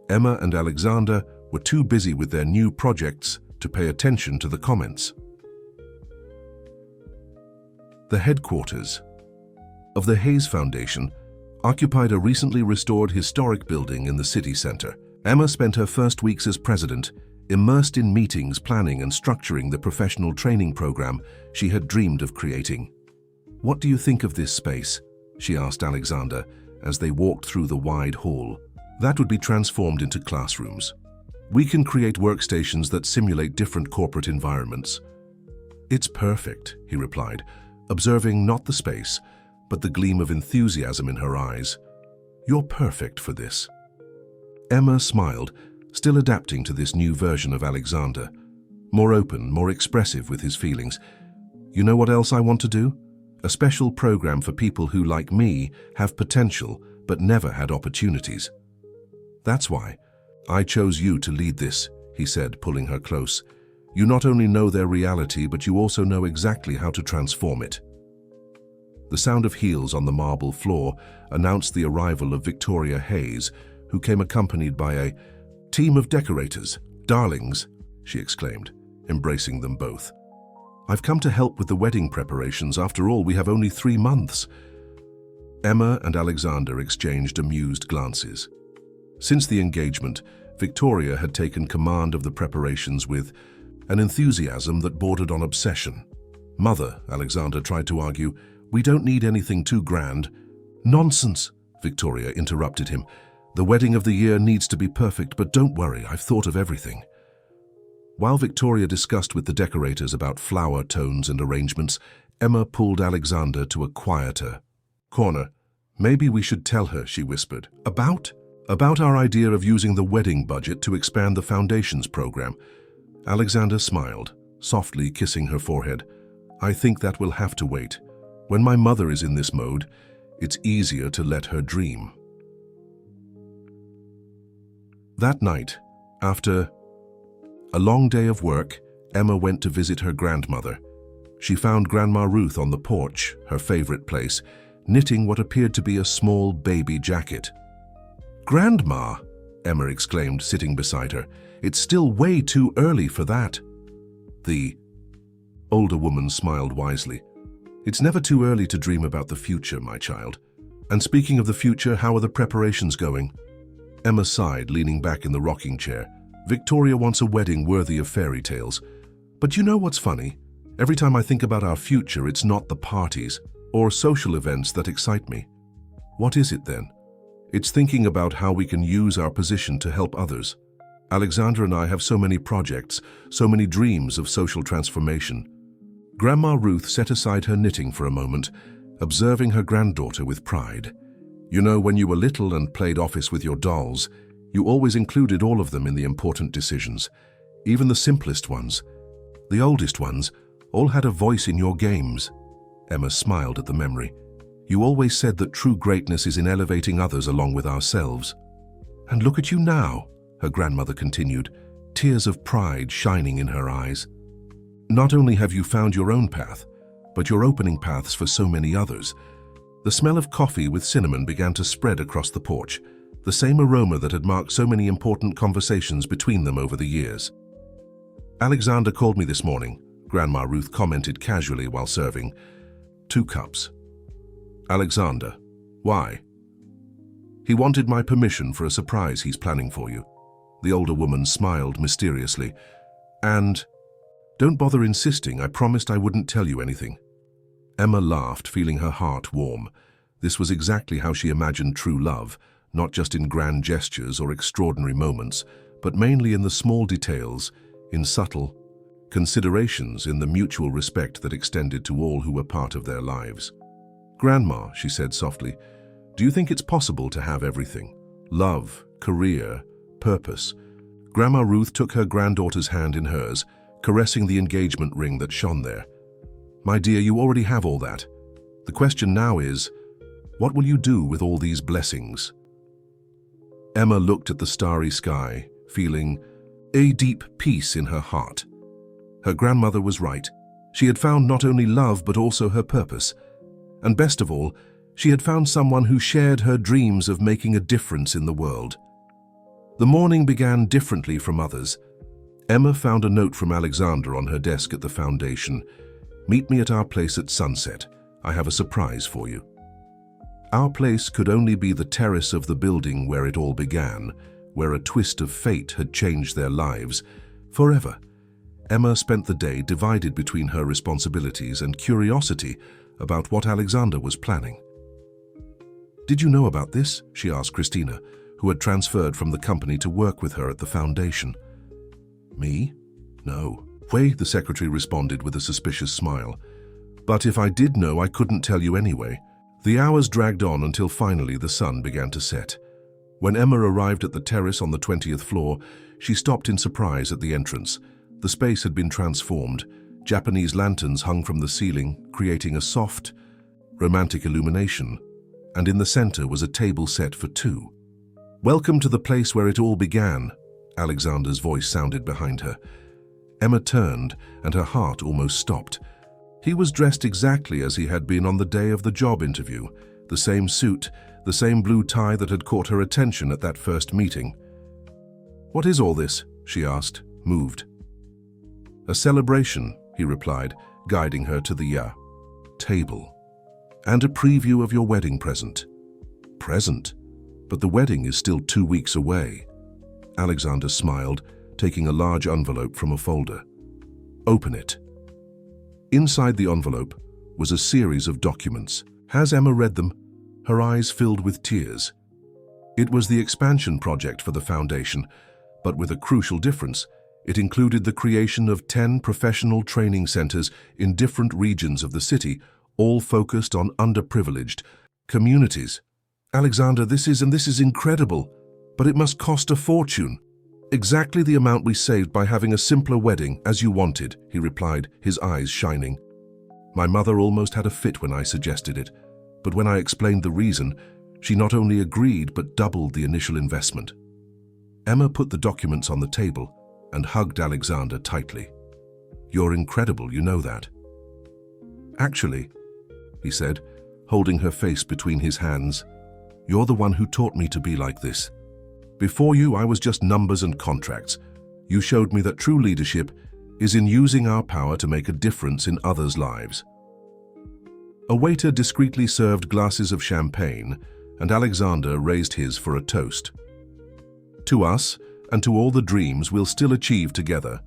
Emma and Alexander were too busy with their new projects to pay attention to the comments. The headquarters of the Hayes Foundation occupied a recently restored historic building in the city center. Emma spent her first weeks as president immersed in meetings, planning and structuring the professional training program she had dreamed of creating. "What do you think of this space?" she asked Alexander as they walked through the wide hall. "That would be transformed into classrooms. We can create workstations that simulate different corporate environments." "It's perfect," he replied, observing not the space, but the gleam of enthusiasm in her eyes. "You're perfect for this." Emma smiled, still adapting to this new version of Alexander. More open, more expressive with his feelings. "You know what else I want to do? A special program for people who, like me, have potential but never had opportunities. That's why I chose you to lead this," he said, pulling her close. "You not only know their reality, but you also know exactly how to transform it." The sound of heels on the marble floor announced the arrival of Victoria Hayes, who came accompanied by a team of decorators. "Darlings," she exclaimed, embracing them both. "I've come to help with the wedding preparations. After all, we have only 3 months." Emma and Alexander exchanged amused glances. Since the engagement, Victoria had taken command of the preparations with an enthusiasm that bordered on obsession. "Mother," Alexander tried to argue, "we don't need anything too grand." "Nonsense," Victoria interrupted him. "The wedding of the year needs to be perfect, but don't worry, I've thought of everything." While Victoria discussed with the decorators about flower tones and arrangements, Emma pulled Alexander to a quieter corner. "Maybe we should tell her," she whispered. About our idea of using the wedding budget to expand the foundation's program." Alexander smiled, softly kissing her forehead. "I think that will have to wait. When my mother is in this mode, it's easier to let her dream." That night, after a long day of work, Emma went to visit her grandmother. She found Grandma Ruth on the porch, her favorite place, knitting what appeared to be a small baby jacket. "Grandma," Emma exclaimed, sitting beside her, "it's still way too early for that." The older woman smiled wisely. "It's never too early to dream about the future, my child. And speaking of the future, how are the preparations going?" Emma sighed, leaning back in the rocking chair. "Victoria wants a wedding worthy of fairy tales. But you know what's funny? Every time I think about our future, it's not the parties or social events that excite me." "What is it then?" "It's thinking about how we can use our position to help others. Alexander and I have so many projects, so many dreams of social transformation." Grandma Ruth set aside her knitting for a moment, observing her granddaughter with pride. "You know, when you were little and played office with your dolls, you always included all of them in the important decisions, even the simplest ones. The oldest ones all had a voice in your games." Emma smiled at the memory. "You always said that true greatness is in elevating others along with ourselves. And look at you now," her grandmother continued, tears of pride shining in her eyes. "Not only have you found your own path, but you're opening paths for so many others." The smell of coffee with cinnamon began to spread across the porch, the same aroma that had marked so many important conversations between them over the years. "Alexander called me this morning," Grandma Ruth commented casually while serving 2 cups. "Alexander, why?" "He wanted my permission for a surprise he's planning for you." The older woman smiled mysteriously. "And don't bother insisting, I promised I wouldn't tell you anything." Emma laughed, feeling her heart warm. This was exactly how she imagined true love, not just in grand gestures or extraordinary moments, but mainly in the small details, in subtle considerations, in the mutual respect that extended to all who were part of their lives. "Grandma," she said softly, "do you think it's possible to have everything? Love, career, purpose?" Grandma Ruth took her granddaughter's hand in hers, caressing the engagement ring that shone there. "My dear, you already have all that. The question now is, what will you do with all these blessings?" Emma looked at the starry sky, feeling a deep peace in her heart. Her grandmother was right. She had found not only love but also her purpose. And best of all, she had found someone who shared her dreams of making a difference in the world. The morning began differently from others. Emma found a note from Alexander on her desk at the foundation. "Meet me at our place at sunset. I have a surprise for you." Our place could only be the terrace of the building where it all began, where a twist of fate had changed their lives forever. Emma spent the day divided between her responsibilities and curiosity about what Alexander was planning. "Did you know about this?" she asked Christina, who had transferred from the company to work with her at the foundation. "Me? No. Wei," the secretary responded with a suspicious smile. "But if I did know, I couldn't tell you anyway." The hours dragged on until finally the sun began to set. When Emma arrived at the terrace on the 20th floor, she stopped in surprise at the entrance. The space had been transformed. Japanese lanterns hung from the ceiling, creating a soft, romantic illumination, and in the center was a table set for two. "Welcome to the place where it all began," Alexander's voice sounded behind her. Emma turned, and her heart almost stopped. He was dressed exactly as he had been on the day of the job interview, the same suit, the same blue tie that had caught her attention at that first meeting. "What is all this?" she asked, moved. "A celebration," he replied, guiding her to the table. "And a preview of your wedding present." "Present? But the wedding is still 2 weeks away." Alexander smiled, taking a large envelope from a folder. "Open it." Inside the envelope was a series of documents. As Emma read them, her eyes filled with tears. It was the expansion project for the foundation, but with a crucial difference. It included the creation of 10 professional training centers in different regions of the city, all focused on underprivileged communities. "Alexander, this is incredible, but it must cost a fortune." "Exactly the amount we saved by having a simpler wedding, as you wanted," he replied, his eyes shining. "My mother almost had a fit when I suggested it, but when I explained the reason, she not only agreed but doubled the initial investment." Emma put the documents on the table and hugged Alexander tightly. "You're incredible, you know that." "Actually," he said, holding her face between his hands, "you're the one who taught me to be like this. Before you, I was just numbers and contracts. You showed me that true leadership is in using our power to make a difference in others' lives." A waiter discreetly served glasses of champagne, and Alexander raised his for a toast. "To us, and to all the dreams we'll still achieve together."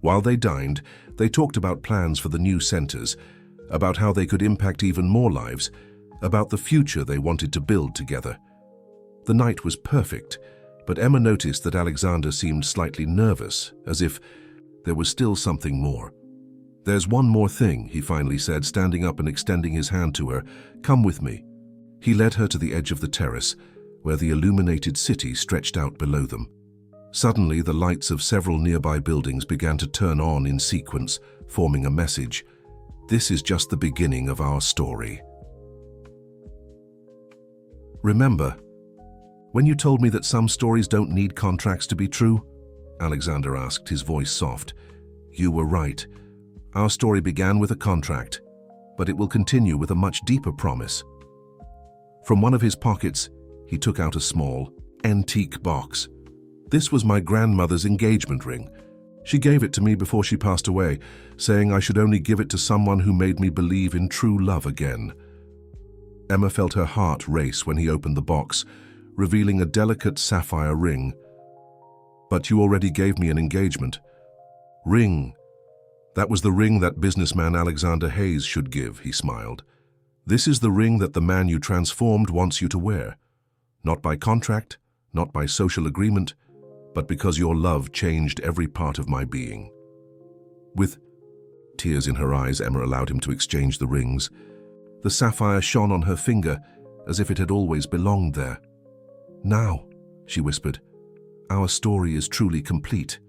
While they dined, they talked about plans for the new centers, about how they could impact even more lives, about the future they wanted to build together. The night was perfect, but Emma noticed that Alexander seemed slightly nervous, as if there was still something more. "There's one more thing," he finally said, standing up and extending his hand to her. "Come with me." He led her to the edge of the terrace, where the illuminated city stretched out below them. Suddenly, the lights of several nearby buildings began to turn on in sequence, forming a message. "This is just the beginning of our story." "Remember when you told me that some stories don't need contracts to be true?" Alexander asked, his voice soft. "You were right. Our story began with a contract, but it will continue with a much deeper promise." From one of his pockets, he took out a small, antique box. "This was my grandmother's engagement ring. She gave it to me before she passed away, saying I should only give it to someone who made me believe in true love again." Emma felt her heart race when he opened the box, revealing a delicate sapphire ring. "But you already gave me an engagement ring." That was the ring that businessman Alexander Hayes should give, he smiled. This is the ring that the man you transformed wants you to wear. Not by contract, not by social agreement, but because your love changed every part of my being. With tears in her eyes, Emma allowed him to exchange the rings. The sapphire shone on her finger as if it had always belonged there. Now, she whispered, our story is truly complete.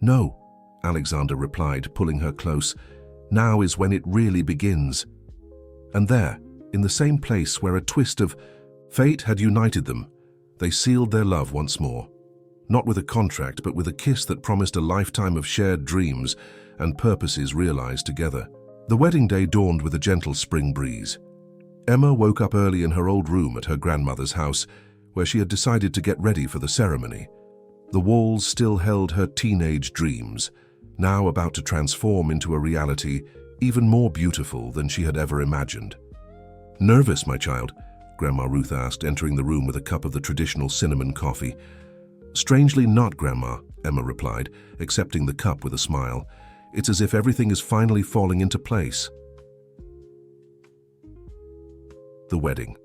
No, Alexander replied, pulling her close. Now is when it really begins. And there, in the same place where a twist of fate had united them, they sealed their love once more. Not with a contract, but with a kiss that promised a lifetime of shared dreams and purposes realized together. The wedding day dawned with a gentle spring breeze. Emma woke up early in her old room at her grandmother's house, where she had decided to get ready for the ceremony. The walls still held her teenage dreams, now about to transform into a reality even more beautiful than she had ever imagined. Nervous, my child? Grandma Ruth asked, entering the room with a cup of the traditional cinnamon coffee. Strangely not, Grandma, Emma replied, accepting the cup with a smile. It's as if everything is finally falling into place. The wedding.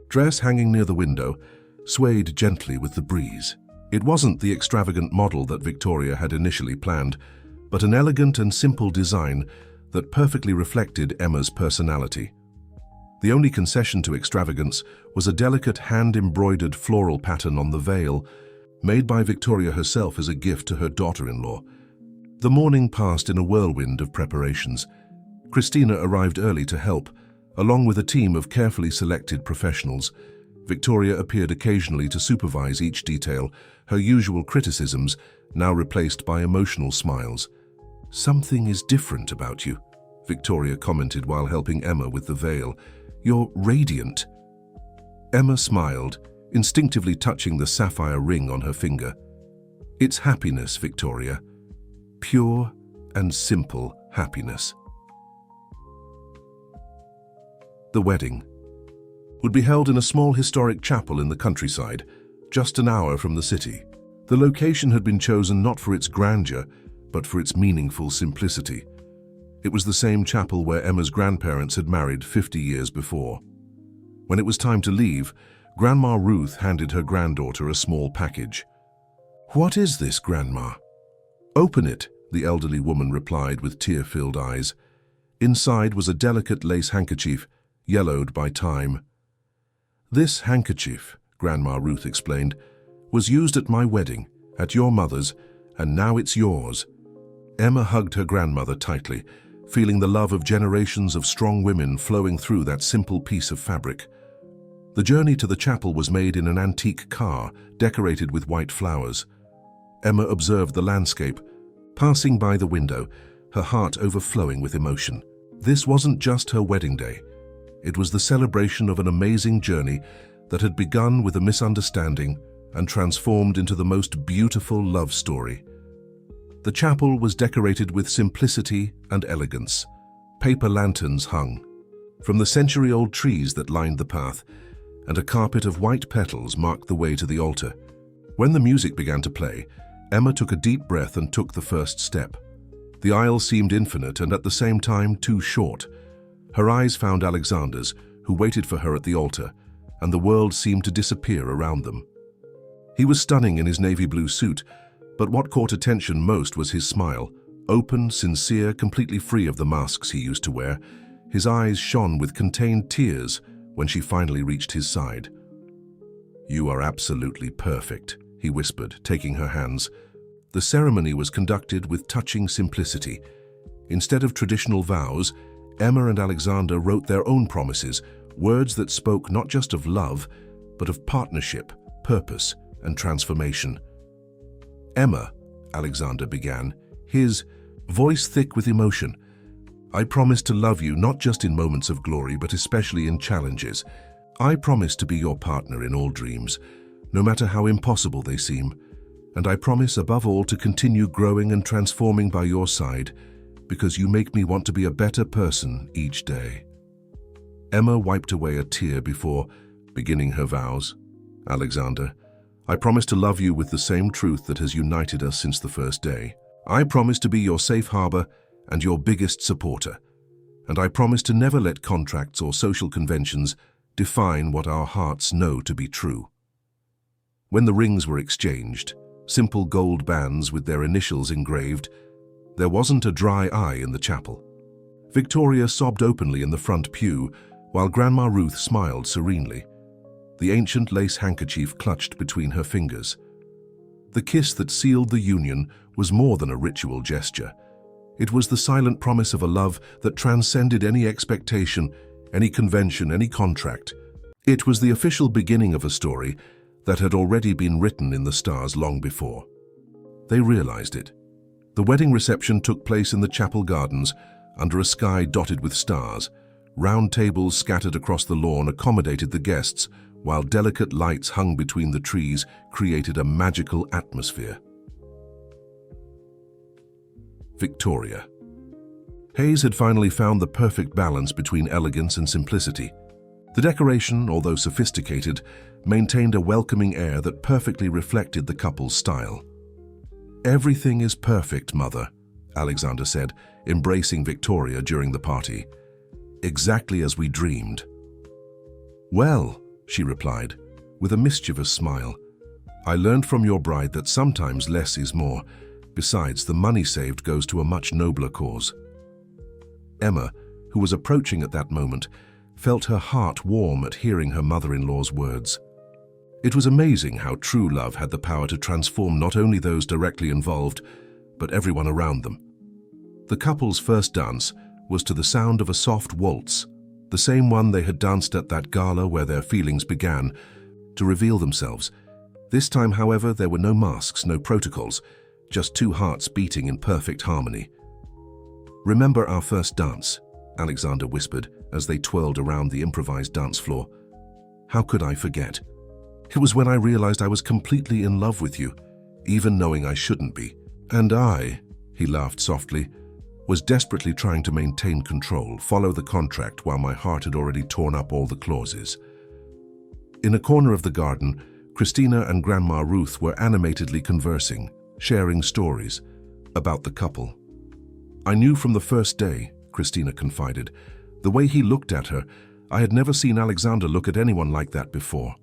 Dress hanging near the window swayed gently with the breeze. It wasn't the extravagant model that Victoria had initially planned, but an elegant and simple design that perfectly reflected Emma's personality. The only concession to extravagance was a delicate hand-embroidered floral pattern on the veil, made by Victoria herself as a gift to her daughter-in-law. The morning passed in a whirlwind of preparations. Christina arrived early to help, along with a team of carefully selected professionals. Victoria appeared occasionally to supervise each detail, her usual criticisms now replaced by emotional smiles. "Something is different about you," Victoria commented while helping Emma with the veil. "You're radiant." Emma smiled, instinctively touching the sapphire ring on her finger. "It's happiness, Victoria. Pure and simple happiness." The wedding would be held in a small historic chapel in the countryside, just an hour from the city. The location had been chosen not for its grandeur, but for its meaningful simplicity. It was the same chapel where Emma's grandparents had married 50 years before. When it was time to leave, Grandma Ruth handed her granddaughter a small package. "What is this, Grandma?" "Open it," the elderly woman replied with tear-filled eyes. Inside was a delicate lace handkerchief, yellowed by time. "This handkerchief," Grandma Ruth explained, "was used at my wedding, at your mother's, and now it's yours." Emma hugged her grandmother tightly, feeling the love of generations of strong women flowing through that simple piece of fabric. The journey to the chapel was made in an antique car, decorated with white flowers. Emma observed the landscape, passing by the window, her heart overflowing with emotion. This wasn't just her wedding day. It was the celebration of an amazing journey that had begun with a misunderstanding and transformed into the most beautiful love story. The chapel was decorated with simplicity and elegance. Paper lanterns hung from the century-old trees that lined the path, and a carpet of white petals marked the way to the altar. When the music began to play, Emma took a deep breath and took the first step. The aisle seemed infinite and at the same time too short. Her eyes found Alexander's, who waited for her at the altar, and the world seemed to disappear around them. He was stunning in his navy blue suit, but what caught attention most was his smile, open, sincere, completely free of the masks he used to wear. His eyes shone with contained tears when she finally reached his side. "You are absolutely perfect," he whispered, taking her hands. The ceremony was conducted with touching simplicity. Instead of traditional vows, Emma and Alexander wrote their own promises, words that spoke not just of love, but of partnership, purpose, and transformation. "Emma," Alexander began, his voice thick with emotion, "I promise to love you not just in moments of glory, but especially in challenges. I promise to be your partner in all dreams, no matter how impossible they seem. And I promise above all to continue growing and transforming by your side, because you make me want to be a better person each day." Emma wiped away a tear before beginning her vows. "Alexander, I promise to love you with the same truth that has united us since the first day. I promise to be your safe harbor and your biggest supporter, and I promise to never let contracts or social conventions define what our hearts know to be true." When the rings were exchanged, simple gold bands with their initials engraved, there wasn't a dry eye in the chapel. Victoria sobbed openly in the front pew, while Grandma Ruth smiled serenely, the ancient lace handkerchief clutched between her fingers. The kiss that sealed the union was more than a ritual gesture. It was the silent promise of a love that transcended any expectation, any convention, any contract. It was the official beginning of a story that had already been written in the stars long before. They realized it. The wedding reception took place in the chapel gardens, under a sky dotted with stars. Round tables scattered across the lawn accommodated the guests, while delicate lights hung between the trees created a magical atmosphere. Victoria. Hayes had finally found the perfect balance between elegance and simplicity. The decoration, although sophisticated, maintained a welcoming air that perfectly reflected the couple's style. "Everything is perfect, Mother," Alexander said, embracing Victoria during the party. "Exactly as we dreamed." "Well," she replied, with a mischievous smile, "I learned from your bride that sometimes less is more. Besides, the money saved goes to a much nobler cause." Emma, who was approaching at that moment, felt her heart warm at hearing her mother-in-law's words. It was amazing how true love had the power to transform not only those directly involved, but everyone around them. The couple's first dance was to the sound of a soft waltz, the same one they had danced at that gala where their feelings began to reveal themselves. This time, however, there were no masks, no protocols, just two hearts beating in perfect harmony. "Remember our first dance?" Alexander whispered as they twirled around the improvised dance floor. "How could I forget? It was when I realized I was completely in love with you, even knowing I shouldn't be. And I," he laughed softly, "was desperately trying to maintain control, follow the contract while my heart had already torn up all the clauses." In a corner of the garden, Christina and Grandma Ruth were animatedly conversing, sharing stories about the couple. "I knew from the first day," Christina confided. "The way he looked at her, I had never seen Alexander look at anyone like that before.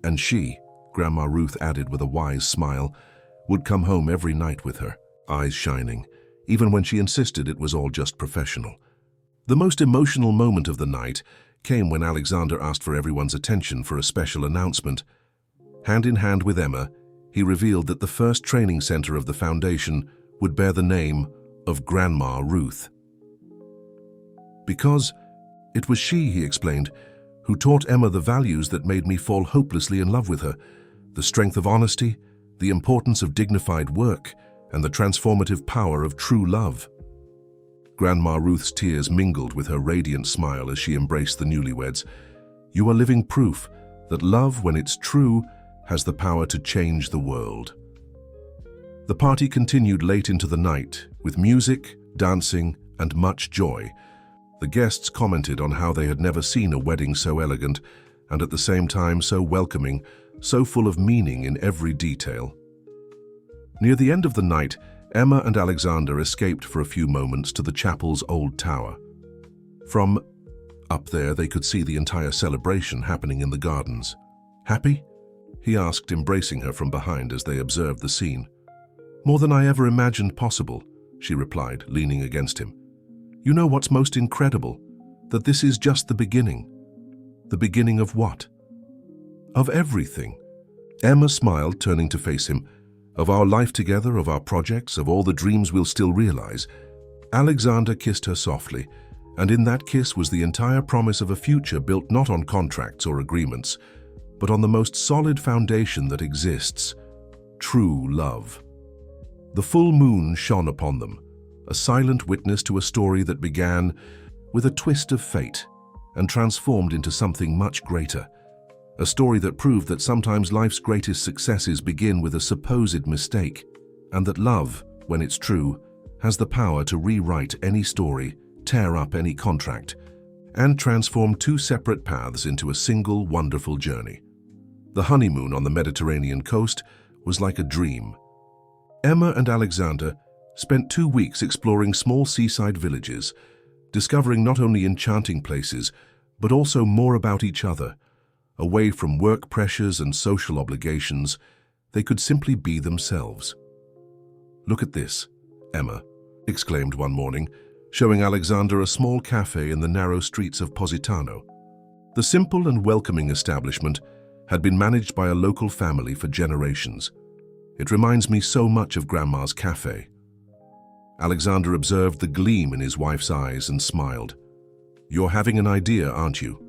And she," Grandma Ruth added with a wise smile, "would come home every night with her, eyes shining, even when she insisted it was all just professional." The most emotional moment of the night came when Alexander asked for everyone's attention for a special announcement. Hand in hand with Emma, he revealed that the first training center of the foundation would bear the name of Grandma Ruth. "Because it was she," he explained, "who taught Emma the values that made me fall hopelessly in love with her, the strength of honesty, the importance of dignified work, and the transformative power of true love." Grandma Ruth's tears mingled with her radiant smile as she embraced the newlyweds. "You are living proof that love, when it's true, has the power to change the world." The party continued late into the night, with music, dancing, and much joy. The guests commented on how they had never seen a wedding so elegant, and at the same time so welcoming, so full of meaning in every detail. Near the end of the night, Emma and Alexander escaped for a few moments to the chapel's old tower. From up there, they could see the entire celebration happening in the gardens. "Happy?" he asked, embracing her from behind as they observed the scene. "More than I ever imagined possible," she replied, leaning against him. "You know what's most incredible? That this is just the beginning." "The beginning of what?" "Of everything." Emma smiled, turning to face him. "Of our life together, of our projects, of all the dreams we'll still realize." Alexander kissed her softly, and in that kiss was the entire promise of a future built not on contracts or agreements, but on the most solid foundation that exists: true love. The full moon shone upon them, a silent witness to a story that began with a twist of fate and transformed into something much greater. A story that proved that sometimes life's greatest successes begin with a supposed mistake, and that love, when it's true, has the power to rewrite any story, tear up any contract, and transform two separate paths into a single wonderful journey. The honeymoon on the Mediterranean coast was like a dream. Emma and Alexander spent 2 weeks exploring small seaside villages, discovering not only enchanting places, but also more about each other. Away from work pressures and social obligations, they could simply be themselves. "Look at this," Emma exclaimed one morning, showing Alexander a small cafe in the narrow streets of Positano. The simple and welcoming establishment had been managed by a local family for generations. "It reminds me so much of Grandma's cafe." Alexander observed the gleam in his wife's eyes and smiled. "You're having an idea, aren't you?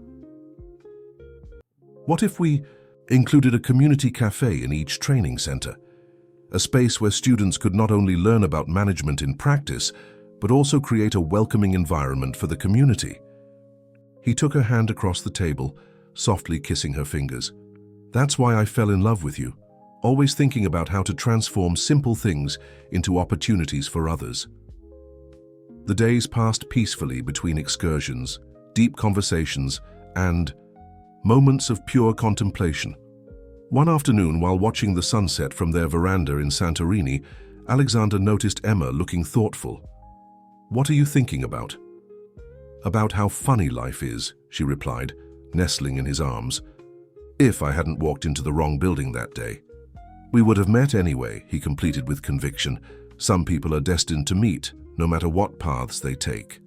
What if we included a community cafe in each training center? A space where students could not only learn about management in practice, but also create a welcoming environment for the community." He took her hand across the table, softly kissing her fingers. "That's why I fell in love with you, always thinking about how to transform simple things into opportunities for others." The days passed peacefully between excursions, deep conversations, and moments of pure contemplation. One afternoon, while watching the sunset from their veranda in Santorini, Alexander noticed Emma looking thoughtful. "What are you thinking about?" "About how funny life is," she replied, nestling in his arms. "If I hadn't walked into the wrong building that day. We would have met anyway," he completed with conviction. "Some people are destined to meet, no matter what paths they take."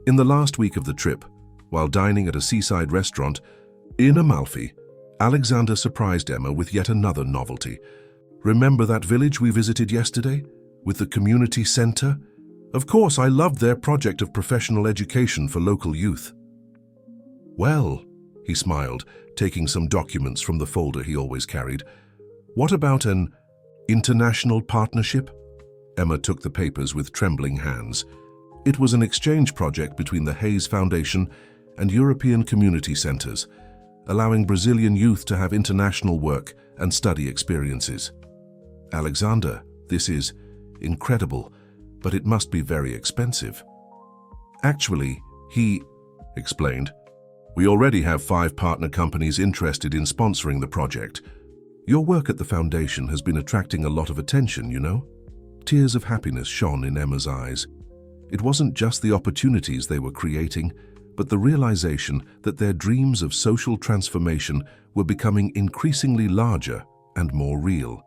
In the last week of the trip, while dining at a seaside restaurant in Amalfi, Alexander surprised Emma with yet another novelty. "Remember that village we visited yesterday, with the community center? Of course, I loved their project of professional education for local youth." "Well," he smiled, taking some documents from the folder he always carried. "What about an international partnership?" Emma took the papers with trembling hands. It was an exchange project between the Hayes Foundation and European community centers, allowing Brazilian youth to have international work and study experiences. "Alexander, this is incredible, but it must be very expensive." "Actually," he explained, "we already have 5 partner companies interested in sponsoring the project. Your work at the foundation has been attracting a lot of attention, you know?" Tears of happiness shone in Emma's eyes. It wasn't just the opportunities they were creating, but the realization that their dreams of social transformation were becoming increasingly larger and more real.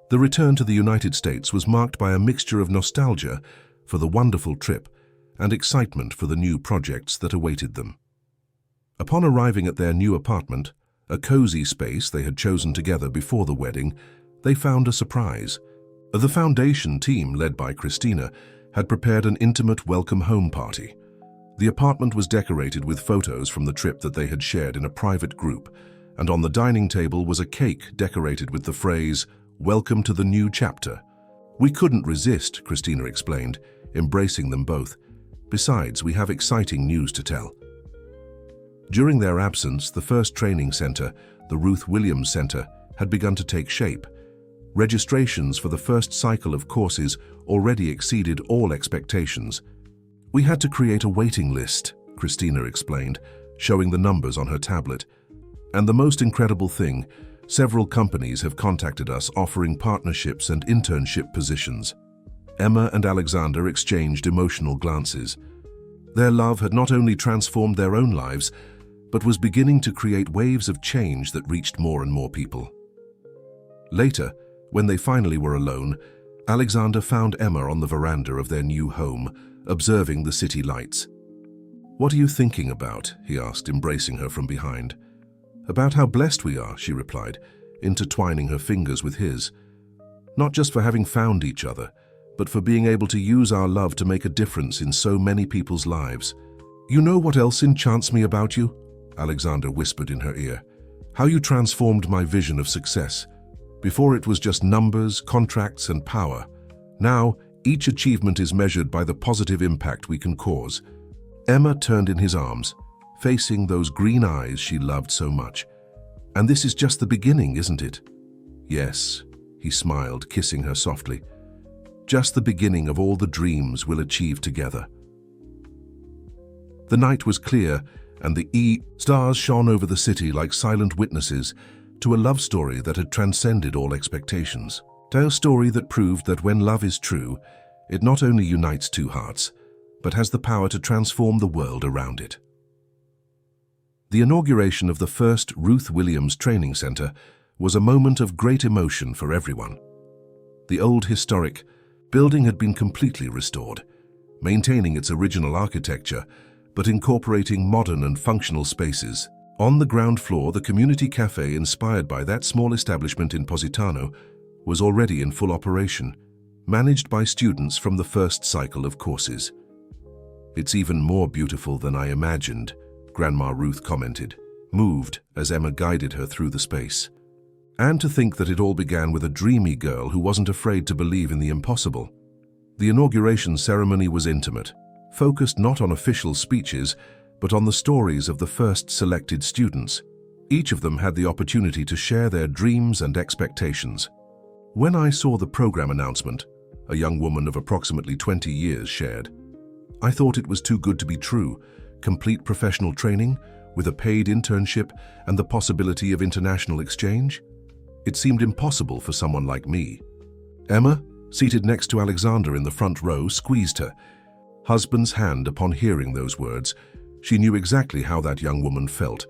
The return to the United States was marked by a mixture of nostalgia for the wonderful trip and excitement for the new projects that awaited them. Upon arriving at their new apartment, a cozy space they had chosen together before the wedding, they found a surprise. The foundation team, led by Christina, had prepared an intimate welcome home party. The apartment was decorated with photos from the trip that they had shared in a private group, and on the dining table was a cake decorated with the phrase, "Welcome to the new chapter." "We couldn't resist," Christina explained, embracing them both. "Besides, we have exciting news to tell." During their absence, the first training center, the Ruth Williams Center, had begun to take shape. Registrations for the first cycle of courses already exceeded all expectations. "We had to create a waiting list," Christina explained, showing the numbers on her tablet. "And the most incredible thing, several companies have contacted us offering partnerships and internship positions." Emma and Alexander exchanged emotional glances. Their love had not only transformed their own lives, but was beginning to create waves of change that reached more and more people. Later, when they finally were alone, Alexander found Emma on the veranda of their new home, observing the city lights. "What are you thinking about?" he asked, embracing her from behind. "About how blessed we are," she replied, intertwining her fingers with his. "Not just for having found each other, but for being able to use our love to make a difference in so many people's lives." "You know what else enchants me about you?" Alexander whispered in her ear. "How you transformed my vision of success. Before it was just numbers, contracts, and power. Now, each achievement is measured by the positive impact we can cause." Emma turned in his arms, facing those green eyes she loved so much. "And this is just the beginning, isn't it?" "Yes," he smiled, kissing her softly. "Just the beginning of all the dreams we'll achieve together." The night was clear, and the stars shone over the city like silent witnesses to a love story that had transcended all expectations. A story that proved that when love is true, it not only unites two hearts, but has the power to transform the world around it. The inauguration of the first Ruth Williams Training Center was a moment of great emotion for everyone. The old historic building had been completely restored, maintaining its original architecture, but incorporating modern and functional spaces. On the ground floor, the community cafe inspired by that small establishment in Positano was already in full operation, managed by students from the first cycle of courses. "It's even more beautiful than I imagined," Grandma Ruth commented, moved as Emma guided her through the space. And to think that it all began with a dreamy girl who wasn't afraid to believe in the impossible. The inauguration ceremony was intimate, focused not on official speeches, but on the stories of the first selected students. Each of them had the opportunity to share their dreams and expectations. "When I saw the program announcement," a young woman of approximately 20 years shared, "I thought it was too good to be true. Complete professional training, with a paid internship and the possibility of international exchange? It seemed impossible for someone like me." Emma, seated next to Alexander in the front row, squeezed her husband's hand upon hearing those words. She knew exactly how that young woman felt.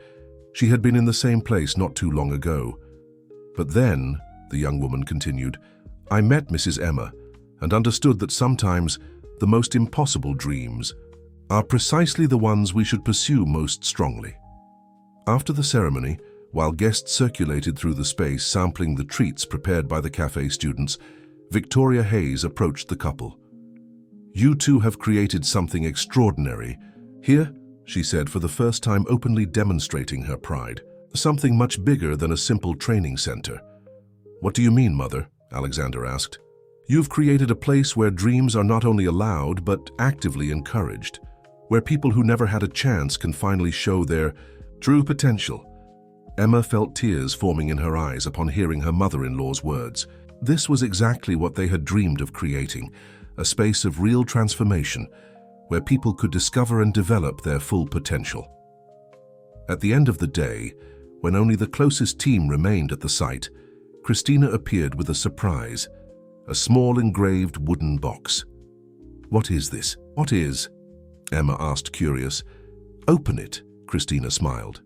She had been in the same place not too long ago. "But then," the young woman continued, "I met Mrs. Emma and understood that sometimes the most impossible dreams are precisely the ones we should pursue most strongly." After the ceremony, while guests circulated through the space sampling the treats prepared by the cafe students, Victoria Hayes approached the couple. "You two have created something extraordinary here," she said, for the first time openly demonstrating her pride. "Something much bigger than a simple training center." "What do you mean, Mother?" Alexander asked. "You've created a place where dreams are not only allowed but actively encouraged, where people who never had a chance can finally show their true potential." Emma felt tears forming in her eyes upon hearing her mother-in-law's words. This was exactly what they had dreamed of creating, a space of real transformation, where people could discover and develop their full potential. At the end of the day, when only the closest team remained at the site, Christina appeared with a surprise, a small engraved wooden box. "What is this?" "What is?" Emma asked, curious. "Open it," Christina smiled.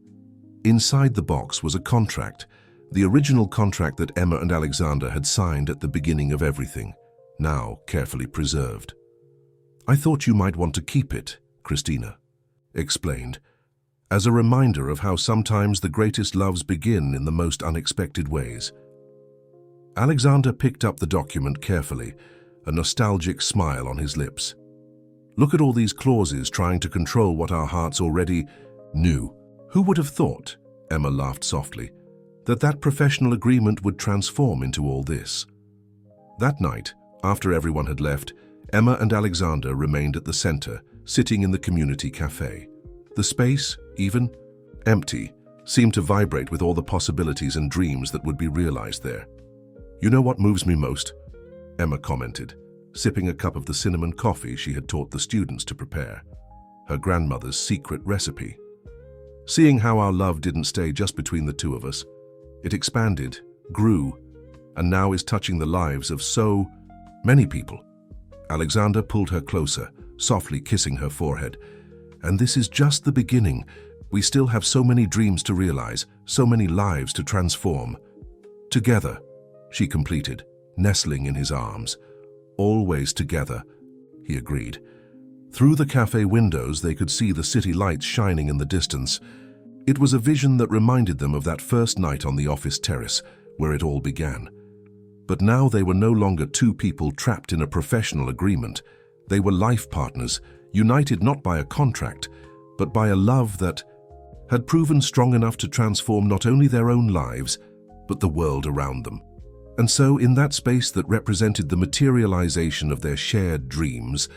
Inside the box was a contract, the original contract that Emma and Alexander had signed at the beginning of everything, now carefully preserved. "I thought you might want to keep it," Christina explained, "as a reminder of how sometimes the greatest loves begin in the most unexpected ways." Alexander picked up the document carefully, a nostalgic smile on his lips. "Look at all these clauses trying to control what our hearts already knew. Who would have thought," Emma laughed softly, that professional agreement would transform into all this?" That night, after everyone had left, Emma and Alexander remained at the center, sitting in the community cafe. The space, even empty, seemed to vibrate with all the possibilities and dreams that would be realized there. "You know what moves me most?" Emma commented, sipping a cup of the cinnamon coffee she had taught the students to prepare, her grandmother's secret recipe. "Seeing how our love didn't stay just between the two of us. It expanded, grew, and now is touching the lives of so many people." Alexander pulled her closer, softly kissing her forehead. "And this is just the beginning. We still have so many dreams to realize, so many lives to transform. Together," she completed, nestling in his arms. "Always together," he agreed. Through the cafe windows, they could see the city lights shining in the distance. It was a vision that reminded them of that first night on the office terrace, where it all began. But now they were no longer two people trapped in a professional agreement. They were life partners, united not by a contract, but by a love that had proven strong enough to transform not only their own lives, but the world around them. And so, in that space that represented the materialization of their shared dreams,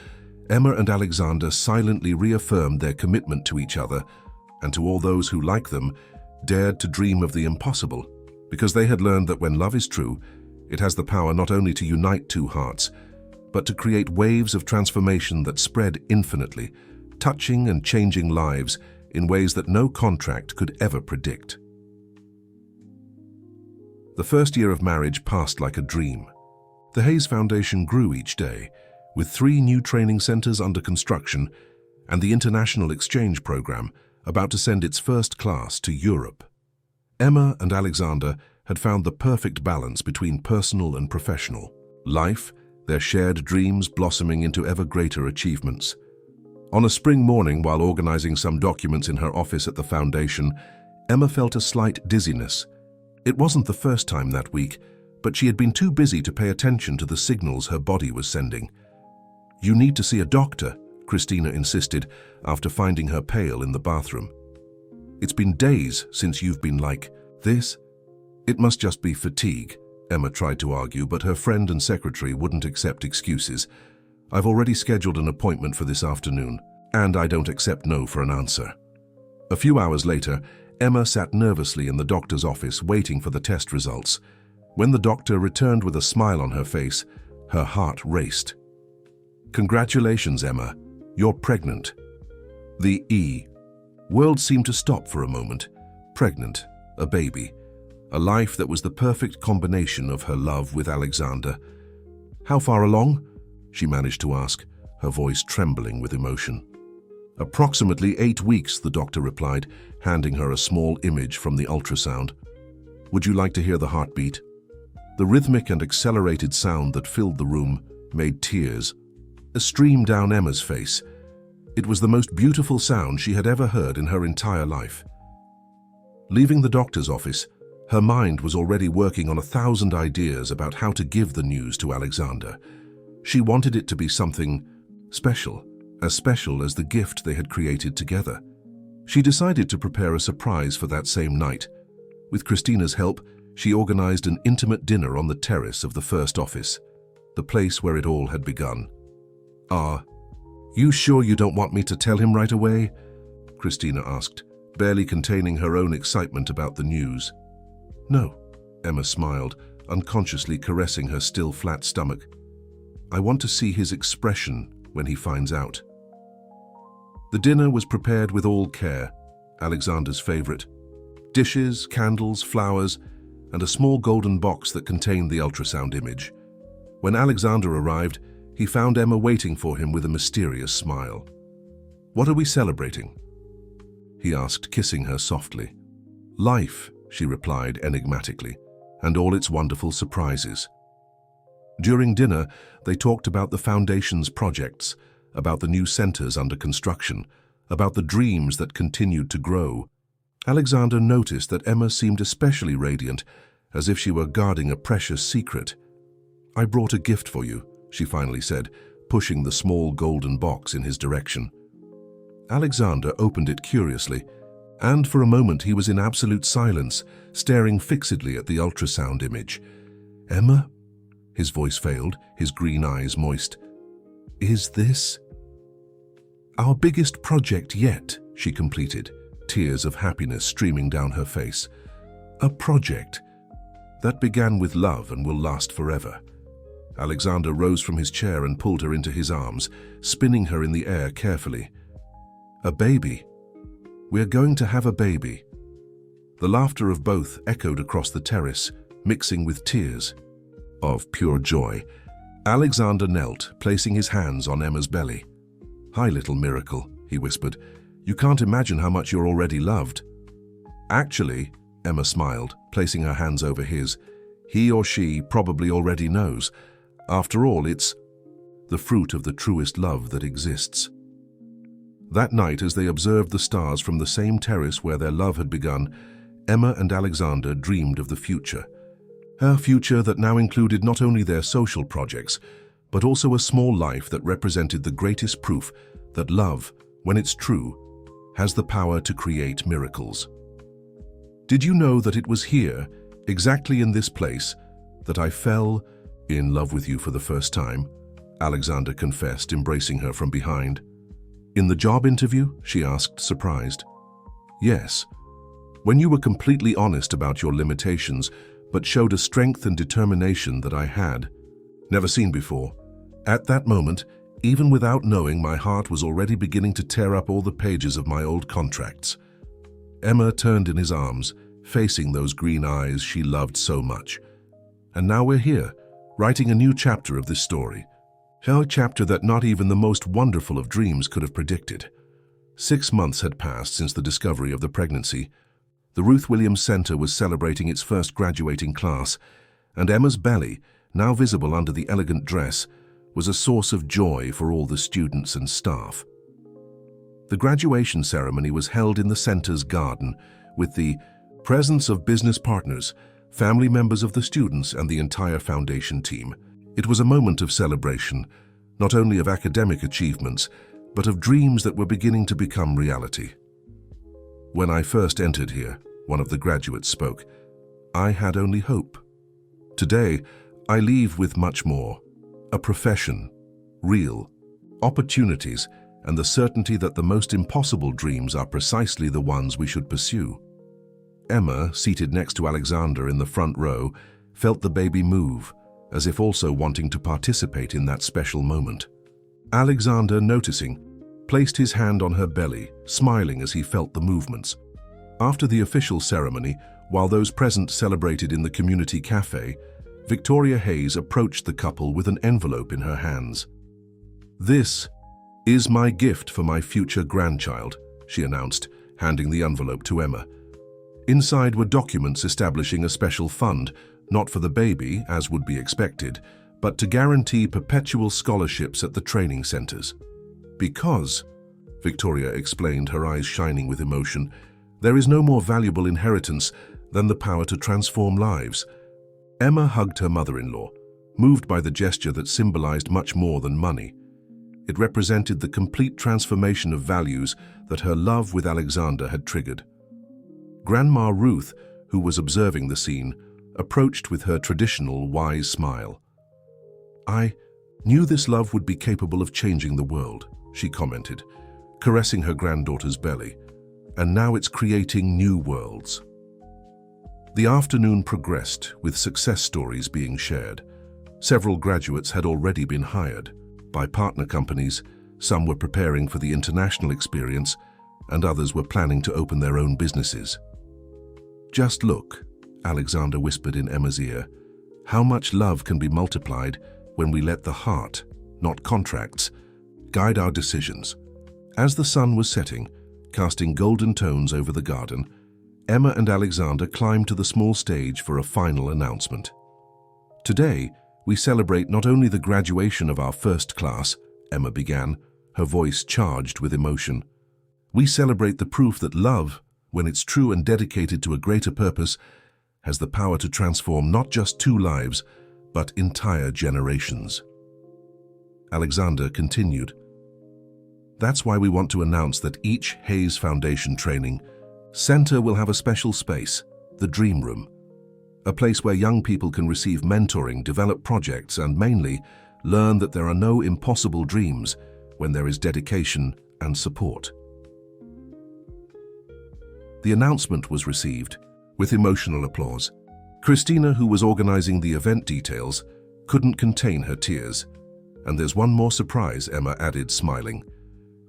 Emma and Alexander silently reaffirmed their commitment to each other and to all those who, like them, dared to dream of the impossible, because they had learned that when love is true, it has the power not only to unite two hearts, but to create waves of transformation that spread infinitely, touching and changing lives in ways that no contract could ever predict. The first year of marriage passed like a dream. The Hayes Foundation grew each day, with 3 new training centers under construction and the International Exchange Program about to send its first class to Europe. Emma and Alexander had found the perfect balance between personal and professional life, their shared dreams blossoming into ever greater achievements. On a spring morning, while organizing some documents in her office at the foundation, Emma felt a slight dizziness. It wasn't the first time that week, but she had been too busy to pay attention to the signals her body was sending. "You need to see a doctor," Christina insisted after finding her pale in the bathroom. "It's been days since you've been like this." "It must just be fatigue," Emma tried to argue, but her friend and secretary wouldn't accept excuses. "I've already scheduled an appointment for this afternoon, and I don't accept no for an answer." A few hours later, Emma sat nervously in the doctor's office waiting for the test results. When the doctor returned with a smile on her face, her heart raced. "Congratulations, Emma. You're pregnant." The world seemed to stop for a moment. Pregnant, a baby, a life that was the perfect combination of her love with Alexander. "How far along?" she managed to ask, her voice trembling with emotion. "Approximately 8 weeks," the doctor replied, handing her a small image from the ultrasound. "Would you like to hear the heartbeat?" The rhythmic and accelerated sound that filled the room made tears stream down Emma's face. It was the most beautiful sound she had ever heard in her entire life. Leaving the doctor's office, her mind was already working on 1,000 ideas about how to give the news to Alexander. She wanted it to be something special as the gift they had created together. She decided to prepare a surprise for that same night. With Christina's help, she organized an intimate dinner on the terrace of the first office, the place where it all had begun. "Are you sure you don't want me to tell him right away?" Christina asked, barely containing her own excitement about the news. "No," Emma smiled, unconsciously caressing her still flat stomach. "I want to see his expression when he finds out." The dinner was prepared with all care, Alexander's favorite. Dishes, candles, flowers, and a small golden box that contained the ultrasound image. When Alexander arrived, he found Emma waiting for him with a mysterious smile. "What are we celebrating?" he asked, kissing her softly. "Life," she replied enigmatically, "and all its wonderful surprises." During dinner, they talked about the foundation's projects, about the new centers under construction, about the dreams that continued to grow. Alexander noticed that Emma seemed especially radiant, as if she were guarding a precious secret. "I brought a gift for you," she finally said, pushing the small golden box in his direction. Alexander opened it curiously, and for a moment he was in absolute silence, staring fixedly at the ultrasound image. "Emma?" His voice failed, his green eyes moist. "Is this?" "Our biggest project yet," she completed, tears of happiness streaming down her face. "A project that began with love and will last forever." Alexander rose from his chair and pulled her into his arms, spinning her in the air carefully. "A baby. We're going to have a baby." The laughter of both echoed across the terrace, mixing with tears of pure joy. Alexander knelt, placing his hands on Emma's belly. "Hi, little miracle," he whispered. "You can't imagine how much you're already loved." "Actually," Emma smiled, placing her hands over his, "he or she probably already knows. After all, it's the fruit of the truest love that exists." That night, as they observed the stars from the same terrace where their love had begun, Emma and Alexander dreamed of the future. Her future that now included not only their social projects, but also a small life that represented the greatest proof that love, when it's true, has the power to create miracles. "Did you know that it was here, exactly in this place, that I fell in love with you for the first time?" Alexander confessed, embracing her from behind. "In the job interview?" she asked, surprised. "Yes. When you were completely honest about your limitations, but showed a strength and determination that I had never seen before. At that moment, even without knowing, my heart was already beginning to tear up all the pages of my old contracts." Emma turned in his arms, facing those green eyes she loved so much. "And now we're here, writing a new chapter of this story. A chapter that not even the most wonderful of dreams could have predicted. 6 months had passed since the discovery of the pregnancy. The Ruth Williams Center was celebrating its first graduating class, and Emma's belly, now visible under the elegant dress, was a source of joy for all the students and staff. The graduation ceremony was held in the center's garden with the presence of business partners, family members of the students, and the entire foundation team. It was a moment of celebration, not only of academic achievements, but of dreams that were beginning to become reality. When I first entered here, one of the graduates spoke, I had only hope. Today, I leave with much more. A profession, real, opportunities, and the certainty that the most impossible dreams are precisely the ones we should pursue. Emma, seated next to Alexander in the front row, felt the baby move, as if also wanting to participate in that special moment. Alexander, noticing, placed his hand on her belly, smiling as he felt the movements. After the official ceremony, while those present celebrated in the community cafe, Victoria Hayes approached the couple with an envelope in her hands. "This is my gift for my future grandchild," she announced, handing the envelope to Emma. Inside were documents establishing a special fund, not for the baby, as would be expected, but to guarantee perpetual scholarships at the training centers. "Because," Victoria explained, her eyes shining with emotion, "there is no more valuable inheritance than the power to transform lives." Emma hugged her mother-in-law, moved by the gesture that symbolized much more than money. It represented the complete transformation of values that her love with Alexander had triggered. Grandma Ruth, who was observing the scene, approached with her traditional wise smile. "I knew this love would be capable of changing the world," she commented, caressing her granddaughter's belly. "And now it's creating new worlds." The afternoon progressed, with success stories being shared. Several graduates had already been hired by partner companies, some were preparing for the international experience, and others were planning to open their own businesses. "Just look," Alexander whispered in Emma's ear, "how much love can be multiplied when we let the heart, not contracts, guide our decisions." As the sun was setting, casting golden tones over the garden, Emma and Alexander climbed to the small stage for a final announcement. "Today, we celebrate not only the graduation of our first class," Emma began, her voice charged with emotion. "We celebrate the proof that love, when it's true and dedicated to a greater purpose, has the power to transform not just 2 lives, but entire generations." Alexander continued, "That's why we want to announce that each Hayes Foundation training center will have a special space, the Dream Room, a place where young people can receive mentoring, develop projects, and mainly learn that there are no impossible dreams when there is dedication and support. The announcement was received with emotional applause. Christina, who was organizing the event details, couldn't contain her tears. "And there's one more surprise," Emma added, smiling.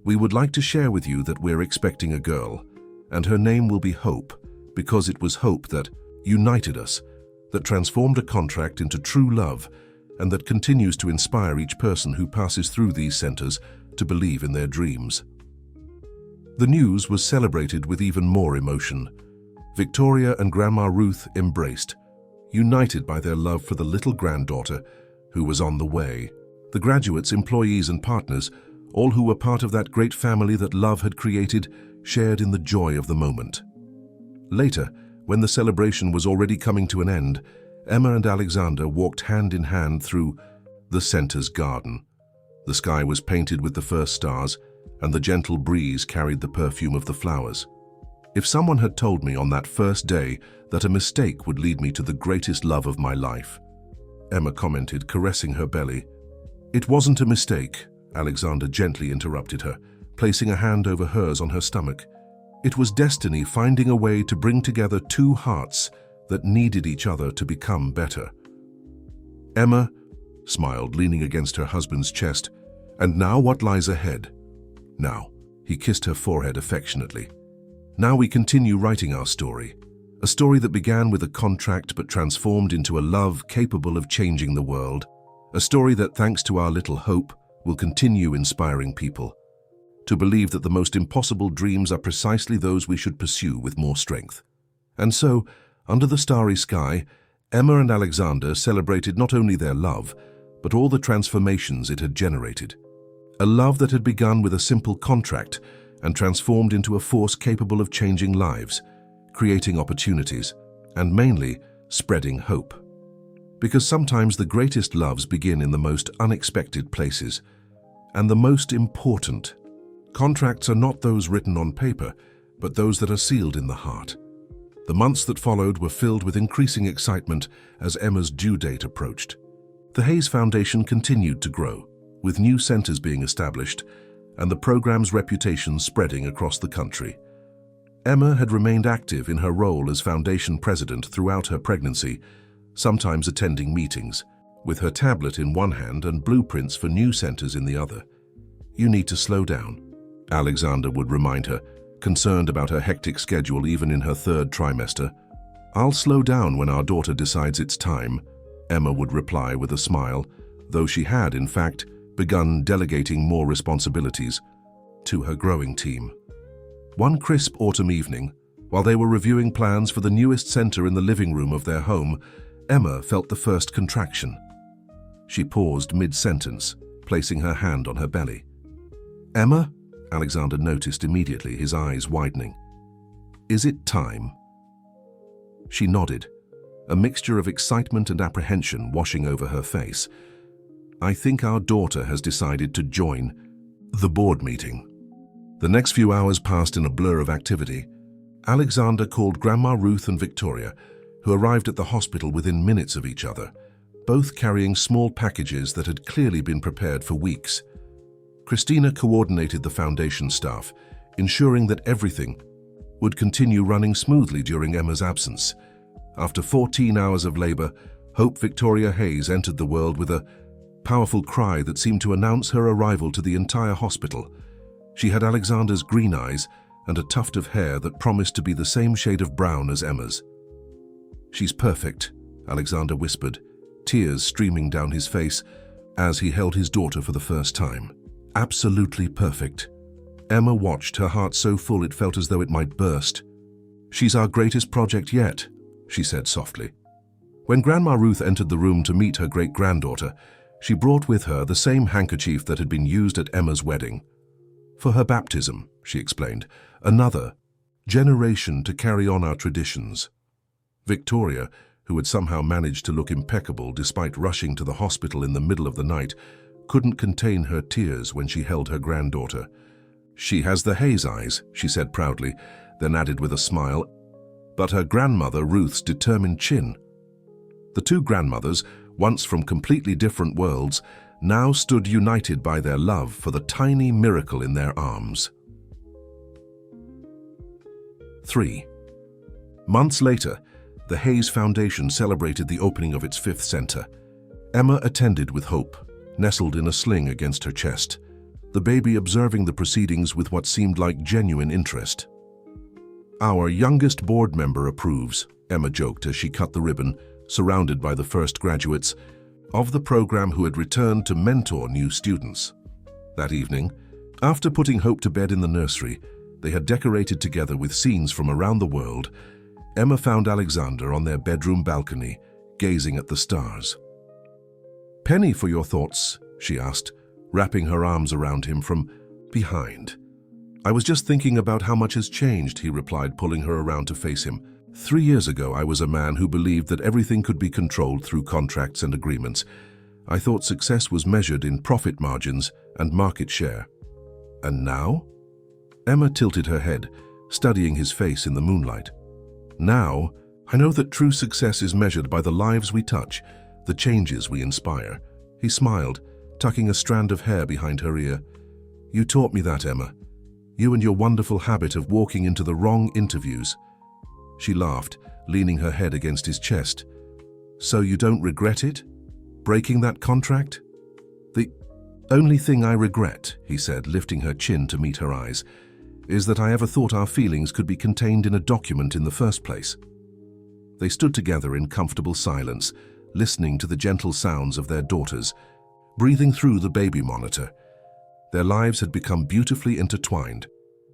"We would like to share with you that we're expecting a girl, and her name will be Hope, because it was hope that united us, that transformed a contract into true love, and that continues to inspire each person who passes through these centers to believe in their dreams." The news was celebrated with even more emotion. Victoria and Grandma Ruth embraced, united by their love for the little granddaughter who was on the way. The graduates, employees, and partners, all who were part of that great family that love had created, shared in the joy of the moment. Later, when the celebration was already coming to an end, Emma and Alexander walked hand in hand through the center's garden. The sky was painted with the first stars, and the gentle breeze carried the perfume of the flowers. If someone had told me on that first day that a mistake would lead me to the greatest love of my life, Emma commented, caressing her belly. "It wasn't a mistake," Alexander gently interrupted her, placing a hand over hers on her stomach. "It was destiny finding a way to bring together 2 hearts that needed each other to become better." Emma smiled, leaning against her husband's chest. "And now what lies ahead?" "Now," he kissed her forehead affectionately. "Now we continue writing our story. A story that began with a contract but transformed into a love capable of changing the world. A story that, thanks to our little hope, will continue inspiring people to believe that the most impossible dreams are precisely those we should pursue with more strength. And so, under the starry sky, Emma and Alexander celebrated not only their love, but all the transformations it had generated. A love that had begun with a simple contract and transformed into a force capable of changing lives, creating opportunities, and mainly, spreading hope. Because sometimes the greatest loves begin in the most unexpected places, and the most important. Contracts are not those written on paper, but those that are sealed in the heart. The months that followed were filled with increasing excitement as Emma's due date approached. The Hayes Foundation continued to grow, with new centers being established and the program's reputation spreading across the country. Emma had remained active in her role as foundation president throughout her pregnancy, sometimes attending meetings, with her tablet in one hand and blueprints for new centers in the other. "You need to slow down," Alexander would remind her, concerned about her hectic schedule even in her third trimester. "I'll slow down when our daughter decides it's time," Emma would reply with a smile, though she had, in fact, begun delegating more responsibilities to her growing team. One crisp autumn evening, while they were reviewing plans for the newest center in the living room of their home, Emma felt the first contraction. She paused mid-sentence, placing her hand on her belly. "Emma?" Alexander noticed immediately, his eyes widening. "Is it time?" She nodded, a mixture of excitement and apprehension washing over her face. "I think our daughter has decided to join the board meeting." The next few hours passed in a blur of activity. Alexander called Grandma Ruth and Victoria, who arrived at the hospital within minutes of each other, both carrying small packages that had clearly been prepared for weeks. Christina coordinated the foundation staff, ensuring that everything would continue running smoothly during Emma's absence. After 14 hours of labor, Hope Victoria Hayes entered the world with a powerful cry that seemed to announce her arrival to the entire hospital. She had Alexander's green eyes and a tuft of hair that promised to be the same shade of brown as Emma's. "She's perfect," Alexander whispered, tears streaming down his face as he held his daughter for the first time. "Absolutely perfect." Emma watched, her heart so full it felt as though it might burst. "She's our greatest project yet," she said softly. When Grandma Ruth entered the room to meet her great-granddaughter, she brought with her the same handkerchief that had been used at Emma's wedding. "For her baptism," she explained, "another generation to carry on our traditions." Victoria, who had somehow managed to look impeccable despite rushing to the hospital in the middle of the night, couldn't contain her tears when she held her granddaughter. "She has the Hayes eyes," she said proudly, then added with a smile, "but her grandmother Ruth's determined chin." The two grandmothers, once from completely different worlds, now stood united by their love for the tiny miracle in their arms. 3. Months later, the Hayes Foundation celebrated the opening of its 5th center. Emma attended with Hope, nestled in a sling against her chest, the baby observing the proceedings with what seemed like genuine interest. "Our youngest board member approves," Emma joked as she cut the ribbon, surrounded by the first graduates of the program who had returned to mentor new students. That evening, after putting Hope to bed in the nursery, they had decorated together with scenes from around the world. Emma found Alexander on their bedroom balcony, gazing at the stars. "Penny for your thoughts," she asked, wrapping her arms around him from behind. "I was just thinking about how much has changed," he replied, pulling her around to face him. 3 years ago, I was a man who believed that everything could be controlled through contracts and agreements. I thought success was measured in profit margins and market share. And now?" Emma tilted her head, studying his face in the moonlight. "Now, I know that true success is measured by the lives we touch, the changes we inspire." He smiled, tucking a strand of hair behind her ear. "You taught me that, Emma. You and your wonderful habit of walking into the wrong interviews." She laughed, leaning her head against his chest. "So you don't regret it? Breaking that contract?" "The only thing I regret," he said, lifting her chin to meet her eyes, "is that I ever thought our feelings could be contained in a document in the first place." They stood together in comfortable silence, listening to the gentle sounds of their daughters, breathing through the baby monitor. Their lives had become beautifully intertwined,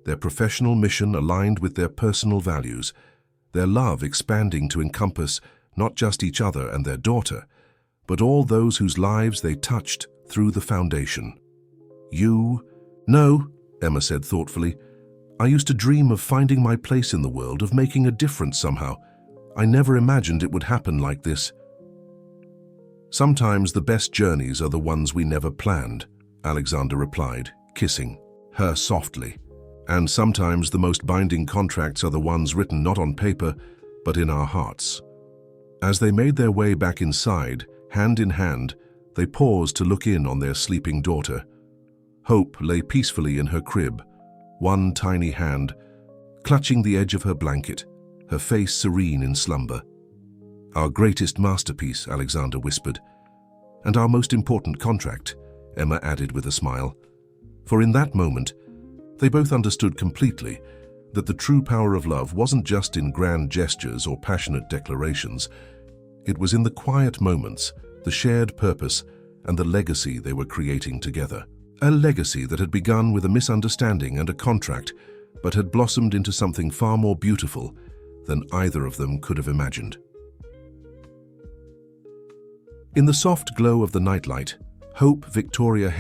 their professional mission aligned with their personal values, their love expanding to encompass not just each other and their daughter, but all those whose lives they touched through the foundation. You? No, Emma said thoughtfully. I used to dream of finding my place in the world, of making a difference somehow. I never imagined it would happen like this. Sometimes the best journeys are the ones we never planned, Alexander replied, kissing her softly. And sometimes the most binding contracts are the ones written not on paper, but in our hearts. As they made their way back inside, hand in hand, they paused to look in on their sleeping daughter. Hope lay peacefully in her crib, one tiny hand clutching the edge of her blanket, her face serene in slumber. Our greatest masterpiece, Alexander whispered. And our most important contract, Emma added with a smile. For in that moment, they both understood completely that the true power of love wasn't just in grand gestures or passionate declarations. It was in the quiet moments, the shared purpose, and the legacy they were creating together. A legacy that had begun with a misunderstanding and a contract, but had blossomed into something far more beautiful than either of them could have imagined. In the soft glow of the nightlight, Hope, Victoria,